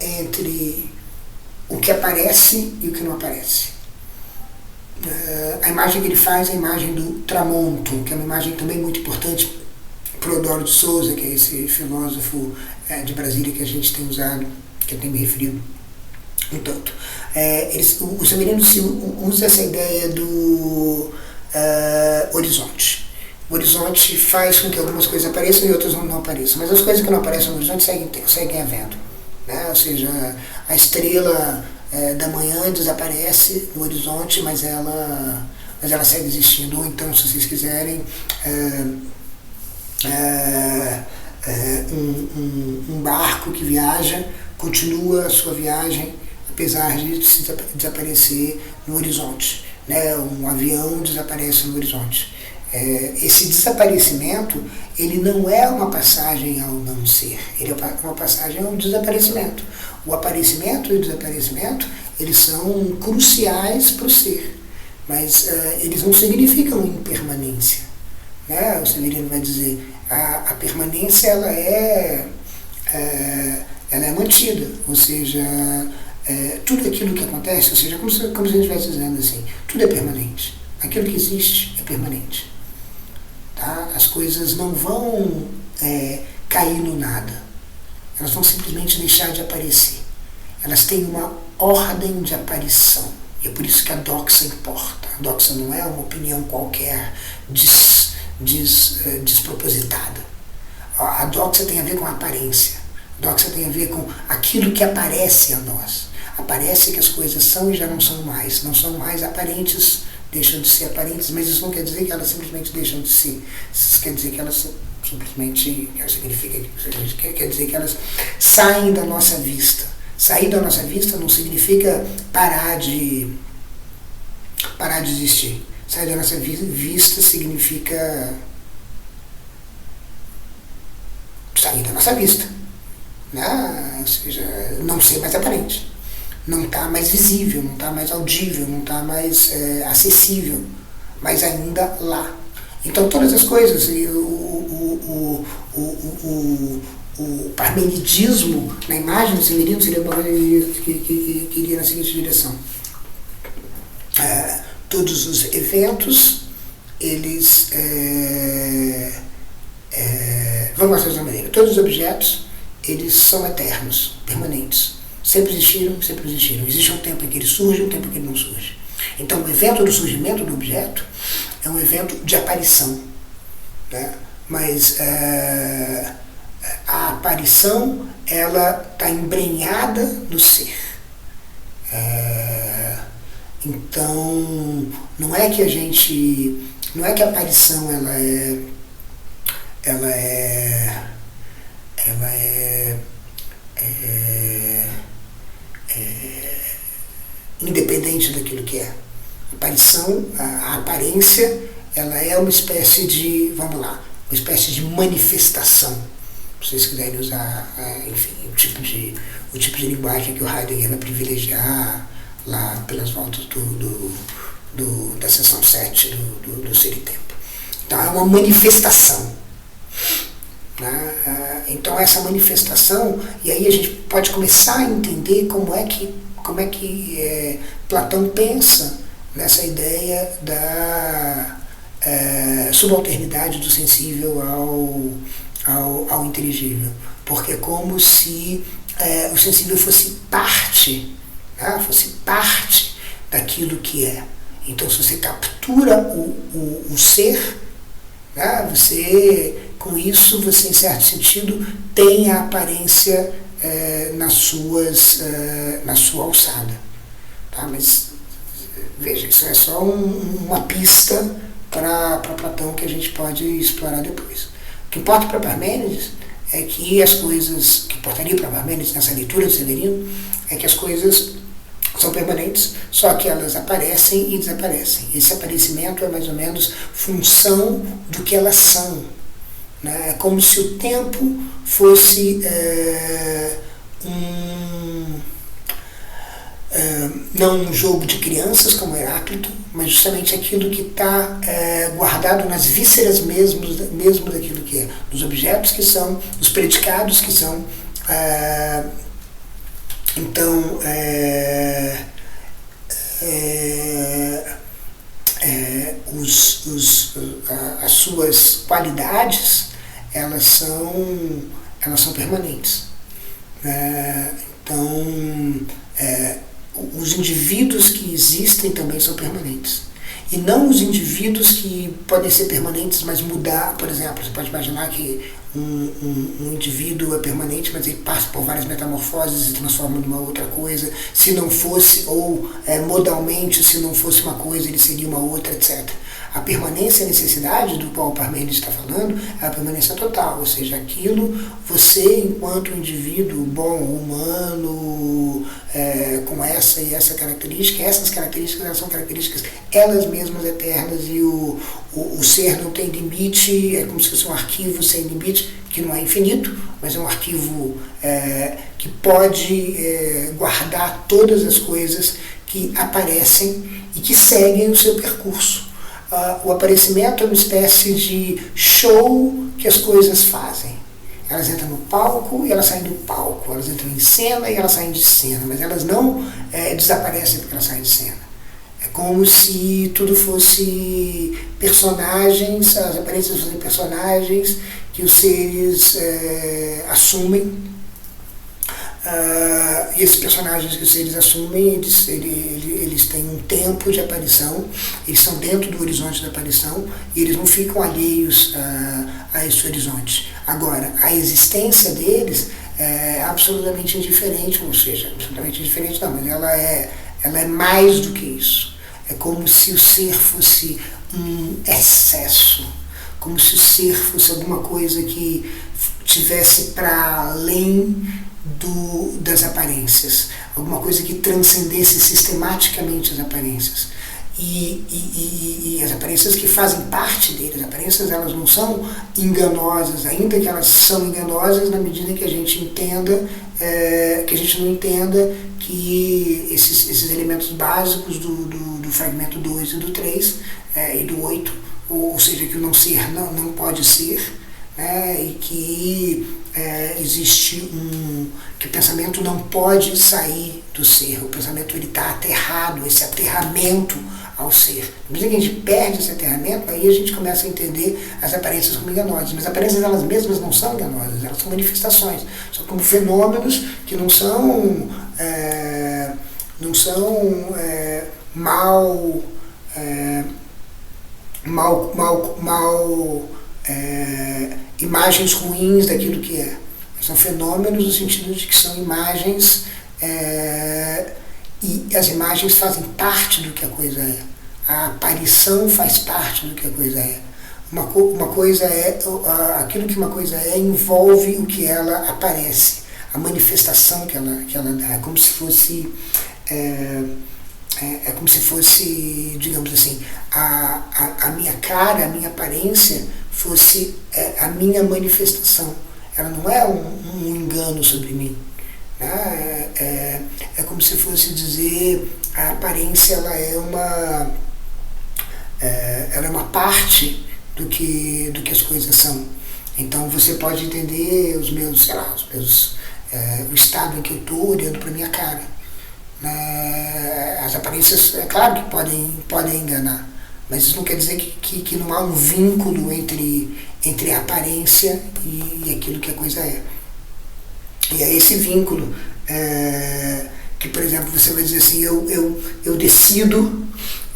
entre o que aparece e o que não aparece. A imagem que ele faz é a imagem do tramonto, que é uma imagem também muito importante para o Eudoro de Souza, que é esse filósofo de Brasília que a gente tem usado, que eu tenho me referido um tanto. O Severino usa essa ideia do horizonte. O horizonte faz com que algumas coisas apareçam e outras não apareçam, mas as coisas que não aparecem no horizonte seguem havendo, né? Ou seja, a estrela da manhã desaparece no horizonte, mas ela segue existindo. Ou então, se vocês quiserem, um barco que viaja continua a sua viagem apesar de desaparecer no horizonte, né? Um avião desaparece no horizonte. Esse desaparecimento, ele não é uma passagem ao não ser, ele é uma passagem ao desaparecimento. O aparecimento e o desaparecimento, eles são cruciais para o ser, mas eles não significam impermanência, né? O Severino vai dizer, a permanência ela é mantida, ou seja, tudo aquilo que acontece, ou seja, como se a gente estivesse dizendo assim, tudo é permanente, aquilo que existe é permanente. Tá? As coisas não vão cair no nada, elas vão simplesmente deixar de aparecer, elas têm uma ordem de aparição, e é por isso que a doxa importa. A doxa não é uma opinião qualquer despropositada. A doxa tem a ver com a aparência, a doxa tem a ver com aquilo que aparece a nós. Aparece que as coisas são e já não são mais aparentes, deixam de ser aparentes, mas isso não quer dizer que elas simplesmente deixam de ser. Isso quer dizer que elas simplesmente, quer dizer que elas saem da nossa vista. Sair da nossa vista não significa parar de existir. Sair da nossa vista significa sair da nossa vista, né? Ou seja, não ser mais aparente, não está mais visível, não está mais audível, não está mais acessível, mas ainda lá. Então todas as coisas, o parmenidismo na imagem do Severino seria uma coisa que iria na seguinte direção: todos os eventos, eles vamos fazer de uma maneira, todos os objetos, eles são eternos, permanentes, sempre existiram. Existe um tempo em que ele surge e um tempo em que ele não surge. Então o evento do surgimento do objeto é um evento de aparição, né? Mas a aparição, ela está embrenhada no ser. Então não é que a aparição ela é independente daquilo que é. A aparição, a aparência, ela é uma espécie de, vamos lá, uma espécie de manifestação, se vocês quiserem usar, enfim, o tipo de linguagem que o Heidegger vai privilegiar lá pelas voltas da seção 7 do Ser e Tempo. Então é uma manifestação. Né? Então essa manifestação, e aí a gente pode começar a entender como é que Platão pensa nessa ideia da subalternidade do sensível ao inteligível, porque é como se o sensível fosse parte, né? Fosse parte daquilo que é. Então, se você captura o ser, né? Com isso, você, em certo sentido, tem a aparência na sua alçada. Tá? Mas, veja, isso é só uma pista para Platão que a gente pode explorar depois. O que importa para Parmênides é que as coisas, o que importaria para Parmênides nessa leitura do Severino, é que as coisas são permanentes, só que elas aparecem e desaparecem. Esse aparecimento é mais ou menos função do que elas são. Né? É como se o tempo fosse não um jogo de crianças como Heráclito, mas justamente aquilo que está guardado nas vísceras mesmo daquilo que é, dos objetos que são, dos predicados que são. Então, as suas qualidades, elas são permanentes. Então, os indivíduos que existem também são permanentes. E não os indivíduos que podem ser permanentes, mas mudar. Por exemplo, você pode imaginar que um indivíduo é permanente, mas ele passa por várias metamorfoses e se transforma numa outra coisa. Se não fosse, ou modalmente, se não fosse uma coisa, ele seria uma outra, etc. A permanência e a necessidade do qual o Parmênides está falando é a permanência total, ou seja, aquilo, você enquanto indivíduo bom, humano, com essa e essa característica, essas características, elas são características elas mesmas eternas, e o ser não tem limite, é como se fosse um arquivo sem limite, que não é infinito, mas é um arquivo que pode guardar todas as coisas que aparecem e que seguem o seu percurso. O aparecimento é uma espécie de show que as coisas fazem. Elas entram no palco e elas saem do palco. Elas entram em cena e elas saem de cena. Mas elas não desaparecem porque elas saem de cena. É como se tudo fosse personagens, as aparências fossem personagens que os seres assumem. E esses personagens que os seres assumem, eles têm um tempo de aparição, eles estão dentro do horizonte da aparição e eles não ficam alheios a esse horizonte. Agora, a existência deles é absolutamente indiferente, ou seja, absolutamente indiferente não, mas ela é mais do que isso. É como se o ser fosse um excesso, como se o ser fosse alguma coisa que tivesse para além das aparências, alguma coisa que transcendesse sistematicamente as aparências. E as aparências que fazem parte dele, as aparências, elas não são enganosas, ainda que elas são enganosas na medida que a gente entenda, que a gente não entenda que esses elementos básicos do fragmento 2 e do 3 e do 8, ou seja, que o não ser não pode ser, e que existe que o pensamento não pode sair do ser, o pensamento está aterrado, esse aterramento ao ser. À medida que a gente perde esse aterramento, aí a gente começa a entender as aparências como enganosas, mas as aparências elas mesmas não são enganosas, elas são manifestações, são como fenômenos que não são imagens ruins daquilo que é. São fenômenos no sentido de que são imagens e as imagens fazem parte do que a coisa é. A aparição faz parte do que a coisa é. Uma coisa é, aquilo que uma coisa é envolve o que ela aparece, a manifestação que ela dá. É como se fosse digamos assim, a minha cara, a minha aparência fosse a minha manifestação. Ela não é um engano sobre mim. Né? É como se fosse dizer, a aparência ela é uma parte do que as coisas são. Então você pode entender o estado em que eu estou olhando para minha cara. As aparências, é claro que podem enganar, mas isso não quer dizer que não há um vínculo entre a aparência e aquilo que a coisa é. E é esse vínculo que, por exemplo, você vai dizer assim, eu decido,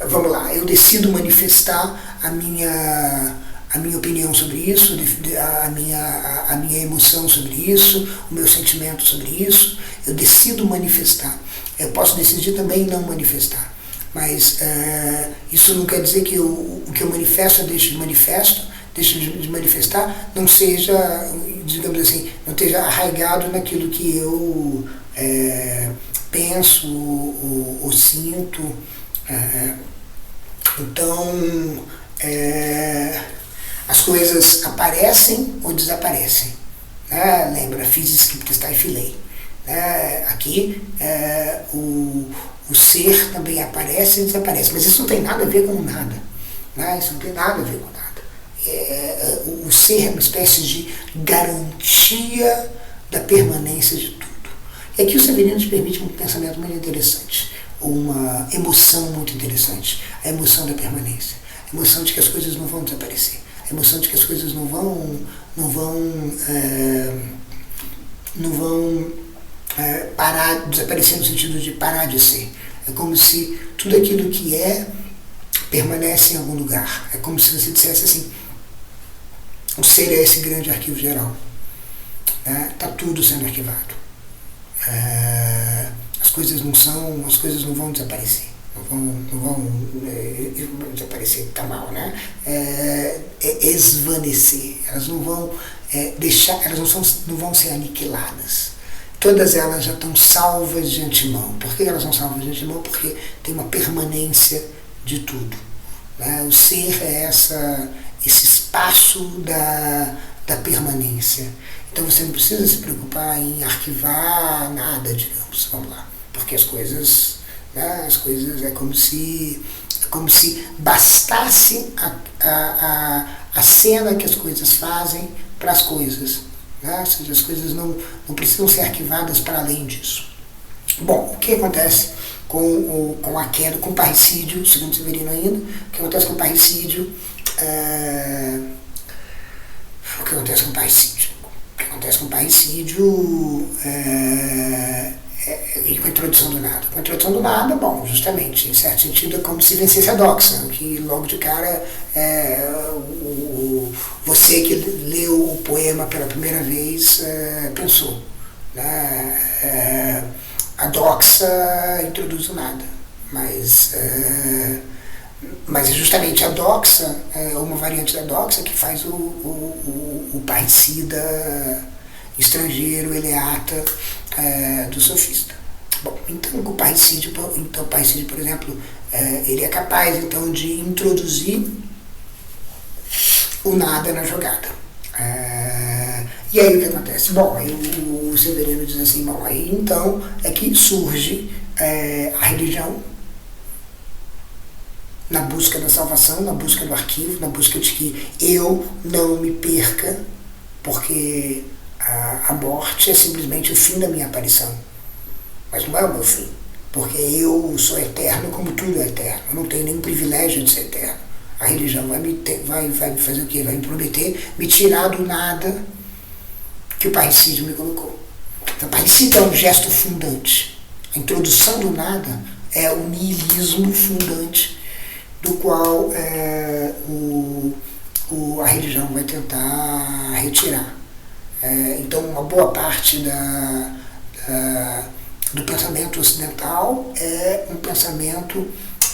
vamos lá, eu decido manifestar a minha opinião sobre isso, a minha emoção sobre isso, o meu sentimento sobre isso, eu decido manifestar. Eu posso decidir também não manifestar, mas isso não quer dizer que o que eu manifesto deixe de manifestar, não seja, digamos assim, não esteja arraigado naquilo que eu penso ou sinto. Então, as coisas aparecem ou desaparecem. Lembra, physis scripta filei. Aqui, o ser também aparece e desaparece, mas isso não tem nada a ver com nada. Isso não tem nada a ver com nada. O ser é uma espécie de garantia da permanência de tudo. E aqui o Severino nos permite um pensamento muito interessante, uma emoção muito interessante, a emoção da permanência, a emoção de que as coisas não vão desaparecer, a emoção de que as coisas não vão desaparecer no sentido de parar de ser. É como se tudo aquilo que permanece em algum lugar. É como se você dissesse assim, o ser é esse grande arquivo geral. Está tudo sendo arquivado. As coisas não vão desaparecer. Não vão desaparecer, está mal, né? Esvanecer. Elas não vão não vão ser aniquiladas. Todas elas já estão salvas de antemão. Por que elas são salvas de antemão? Porque tem uma permanência de tudo. O ser é esse espaço da permanência. Então você não precisa se preocupar em arquivar nada, digamos, vamos lá. Porque as coisas é como se bastasse a cena que as coisas fazem para as coisas. Ou seja, as coisas não precisam ser arquivadas para além disso. Bom, o que acontece com a queda, com o parricídio, segundo Severino ainda, o que acontece com o parricídio, o que acontece com o parricídio e com a introdução do nada. Com a introdução do nada, bom, justamente, em certo sentido é como se vencesse a doxa, que logo de cara você que leu o poema pela primeira vez pensou. A doxa introduz o nada, mas é justamente a doxa, uma variante da doxa, que faz o parricida estrangeiro, eleata, do sofista. Bom, então o parricídio, por exemplo, ele é capaz então de introduzir o nada na jogada. E aí o que acontece? Bom, aí o Severino diz assim, bom, aí então é que surge a religião na busca da salvação, na busca do arquivo, na busca de que eu não me perca, porque a morte é simplesmente o fim da minha aparição. Mas não é o meu fim, porque eu sou eterno como tudo é eterno. Eu não tenho nenhum privilégio de ser eterno. A religião vai me fazer o quê? Vai me prometer me tirar do nada que o parricídio me colocou. Então, o parricídio é um gesto fundante. A introdução do nada é o niilismo fundante do qual a religião vai tentar retirar. Então, uma boa parte do pensamento ocidental é um pensamento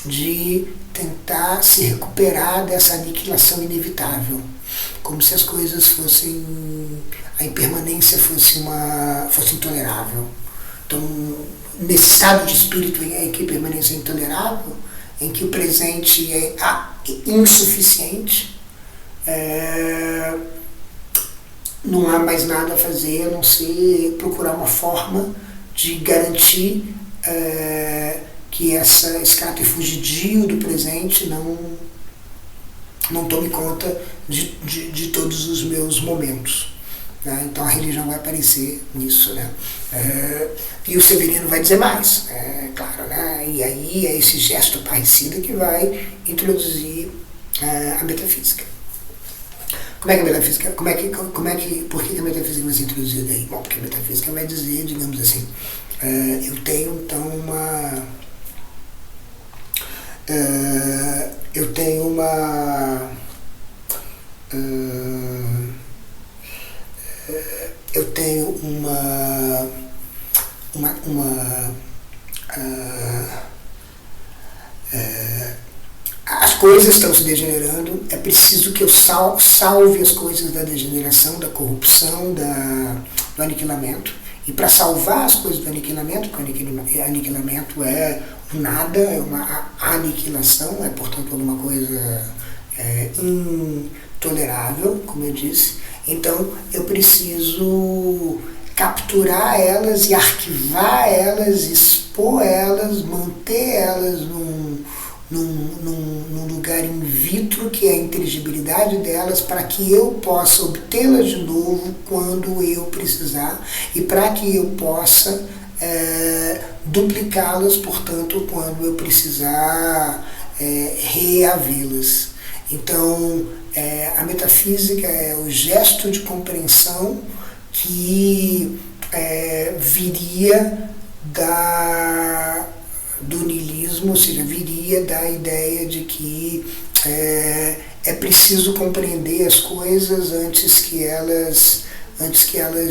de tentar se recuperar dessa aniquilação inevitável, como se as coisas fossem, a impermanência fosse intolerável. Então, nesse estado de espírito em que a permanência é intolerável, em que o presente é insuficiente, não há mais nada a fazer a não ser procurar uma forma de garantir que esse caráter fugidio do presente não tome conta de todos os meus momentos. Né? Então a religião vai aparecer nisso. Né? E o Severino vai dizer mais, claro, né? E aí é esse gesto parecido que vai introduzir a metafísica. Como é que a metafísica, por que a metafísica vai ser introduzida aí? Bom, porque a metafísica vai dizer, digamos assim, eu tenho então as coisas estão se degenerando, é preciso que eu salve as coisas da degeneração, da corrupção, do aniquilamento. E para salvar as coisas do aniquilamento, porque o aniquilamento é o nada, é uma aniquilação, é portanto alguma coisa intolerável, como eu disse. Então eu preciso capturar elas e arquivar elas, expor elas, manter elas num lugar in vitro, que é a inteligibilidade delas, para que eu possa obtê-las de novo quando eu precisar e para que eu possa duplicá-las, portanto, quando eu precisar reavê-las. Então, a metafísica é o gesto de compreensão que viria do niilismo, ou seja, viria da ideia de que é preciso compreender as coisas antes que elas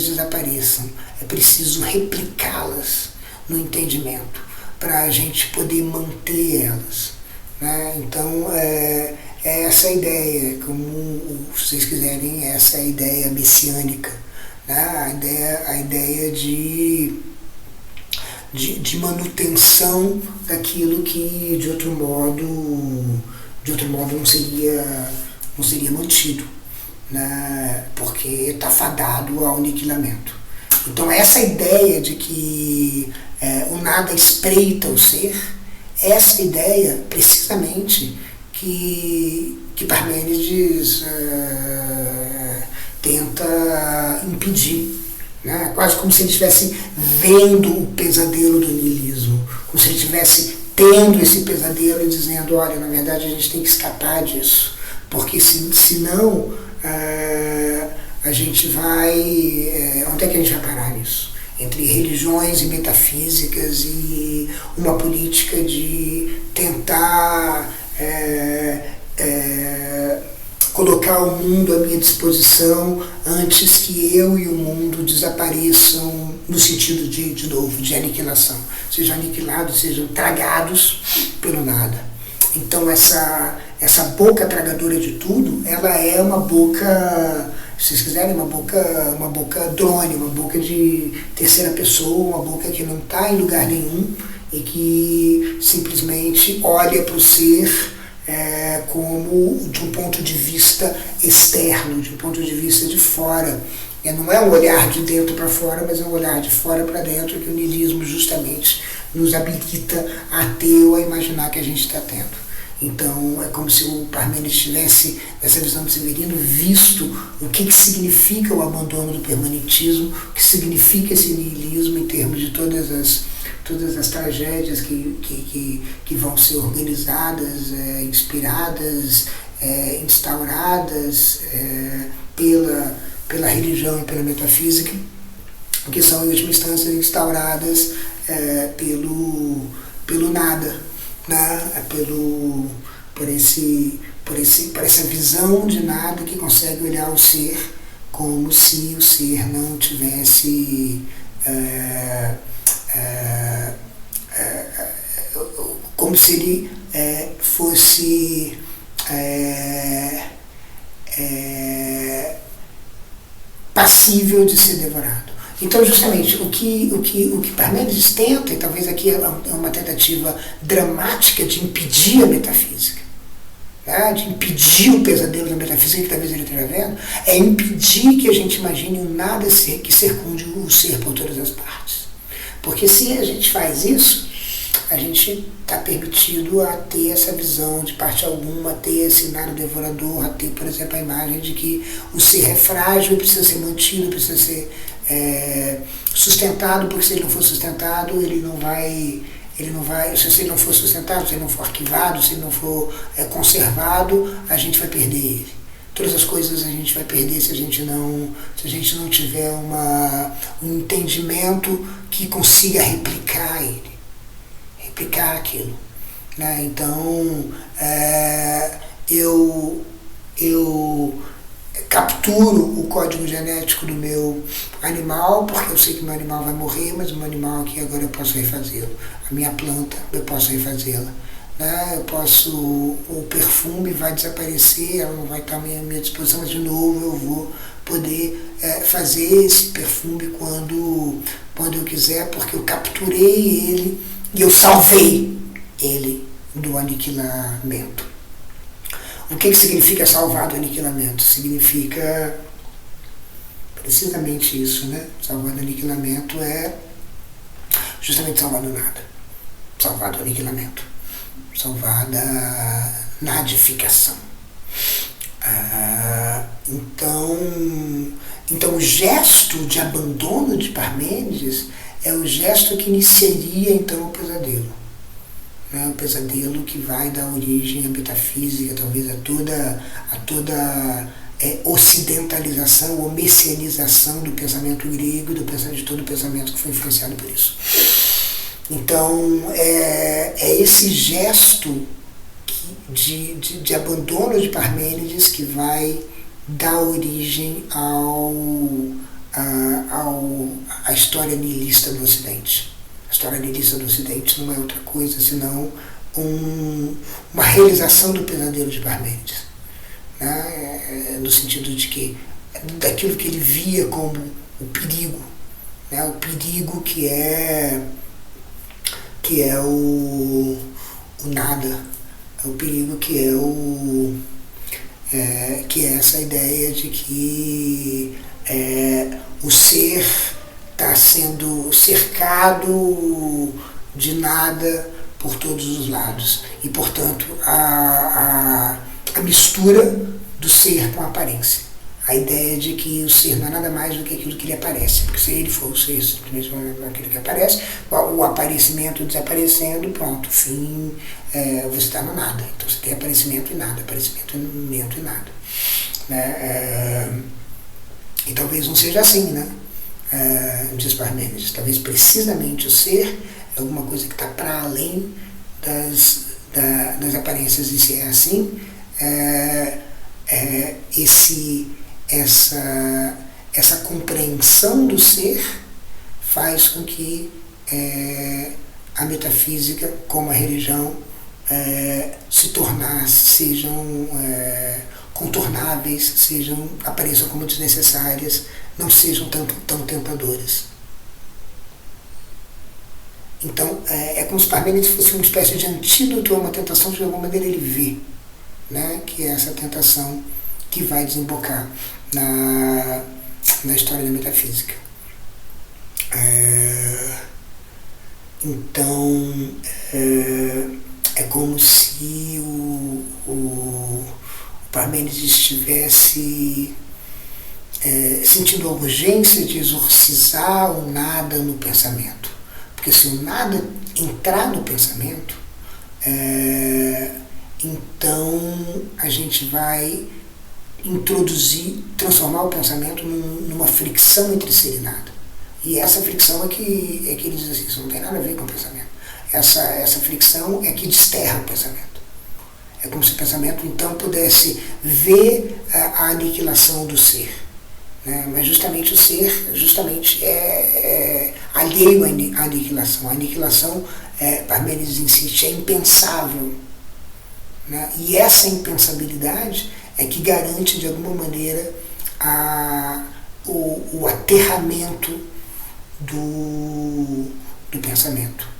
desapareçam. É preciso replicá-las no entendimento para a gente poder manter elas. Né? Então, é essa ideia, como vocês quiserem, essa ideia messiânica, né? A ideia de manutenção daquilo que de outro modo não seria mantido, né? Porque está fadado ao aniquilamento. Então essa ideia de que o nada espreita o ser, essa ideia precisamente que Parmênides tenta impedir. Né? Quase como se ele estivesse vendo o pesadelo do niilismo, como se ele estivesse tendo esse pesadelo e dizendo, olha, na verdade a gente tem que escapar disso, porque senão a gente vai... onde é que a gente vai parar nisso? Entre religiões e metafísicas e uma política de tentar colocar o mundo à minha disposição antes que eu e o mundo desapareçam, no sentido de novo, de aniquilação. Sejam aniquilados, sejam tragados pelo nada. Então essa boca tragadora de tudo, ela é uma boca, se vocês quiserem, uma boca drone, uma boca de terceira pessoa, uma boca que não está em lugar nenhum e que simplesmente olha para o ser como de um ponto de vista externo, de um ponto de vista de fora. Não é um olhar de dentro para fora, mas é um olhar de fora para dentro, que o niilismo justamente nos habilita a ter ou a imaginar que a gente está tendo. Então é como se o Parmênides tivesse, nessa visão do Severino, visto o que significa o abandono do permanentismo, o que significa esse niilismo em termos de todas as tragédias que vão ser organizadas, inspiradas, instauradas pela religião e pela metafísica, que são, em última instância, instauradas pelo nada, né? Por essa visão de nada que consegue olhar o ser como se o ser não tivesse... como se ele fosse passível de ser devorado. Então, justamente, o que Parmênides tenta, e talvez aqui é uma tentativa dramática de impedir a metafísica, né, de impedir o pesadelo da metafísica que talvez ele esteja vendo, é impedir que a gente imagine um nada ser que circunde o ser por todas as partes. Porque se a gente faz isso, a gente está permitido a ter essa visão de parte alguma, a ter esse nada devorador, a ter, por exemplo, a imagem de que o ser é frágil, precisa ser mantido, precisa ser sustentado, porque se ele não for sustentado, ele não vai, se ele não for sustentado, se ele não for arquivado, se ele não for conservado, a gente vai perder ele. Todas as coisas a gente vai perder se a gente não tiver um entendimento que consiga replicar ele, replicar aquilo, né? Então, eu capturo o código genético do meu animal, porque eu sei que meu animal vai morrer, mas o meu animal aqui agora eu posso refazê-lo. A minha planta, eu posso refazê-la. Né? O perfume vai desaparecer, ela não vai estar à minha disposição, mas de novo eu vou poder fazer esse perfume quando eu quiser, porque eu capturei ele e eu salvei ele do aniquilamento. O que significa salvar do aniquilamento? Significa precisamente isso, né? Salvar do aniquilamento é justamente salvar do nada. Salvar do aniquilamento. Salvar da nadificação. Então o gesto de abandono de Parmênides é o gesto que iniciaria então o pesadelo. Né? O pesadelo que vai dar origem à metafísica, talvez a toda ocidentalização ou messianização do pensamento grego, de todo o pensamento que foi influenciado por isso. Então é esse gesto de abandono de Parmênides que vai dar origem à história nihilista do Ocidente. A história nihilista do Ocidente não é outra coisa senão uma realização do pesadelo de Parmênides, né? No sentido de que daquilo que ele via como o perigo, né? O perigo que é o nada, o perigo que é essa ideia de que o ser está sendo cercado de nada por todos os lados e, portanto, a mistura do ser com a aparência. A ideia de que o ser não é nada mais do que aquilo que ele aparece, porque se ele for o ser simplesmente aquilo que aparece, o aparecimento desaparecendo, pronto, fim, você está no nada. Então você tem aparecimento e nada, aparecimento e nada. E talvez não seja assim, né? Diz Parmênides, talvez precisamente o ser é alguma coisa que está para além das aparências, e se é assim, essa compreensão do ser faz com que a metafísica, como a religião, sejam contornáveis, apareçam como desnecessárias, não sejam tão tentadoras. Então, é como se Parmênides fosse uma espécie de antídoto a uma tentação que de alguma maneira ele vê, né? Que é essa tentação que vai desembocar na história da metafísica. Então, é como se o Parmênides estivesse sentindo a urgência de exorcizar o nada no pensamento. Porque se o nada entrar no pensamento, então a gente vai transformar o pensamento numa fricção entre ser e nada. E essa fricção é que ele diz assim, isso não tem nada a ver com o pensamento. Essa fricção é que desterra o pensamento. É como se o pensamento então pudesse ver a aniquilação do ser. Né? Mas justamente o ser é alheio à aniquilação. A aniquilação, Parmênides insiste, é impensável. Né? E essa impensabilidade é que garante de alguma maneira o aterramento do pensamento.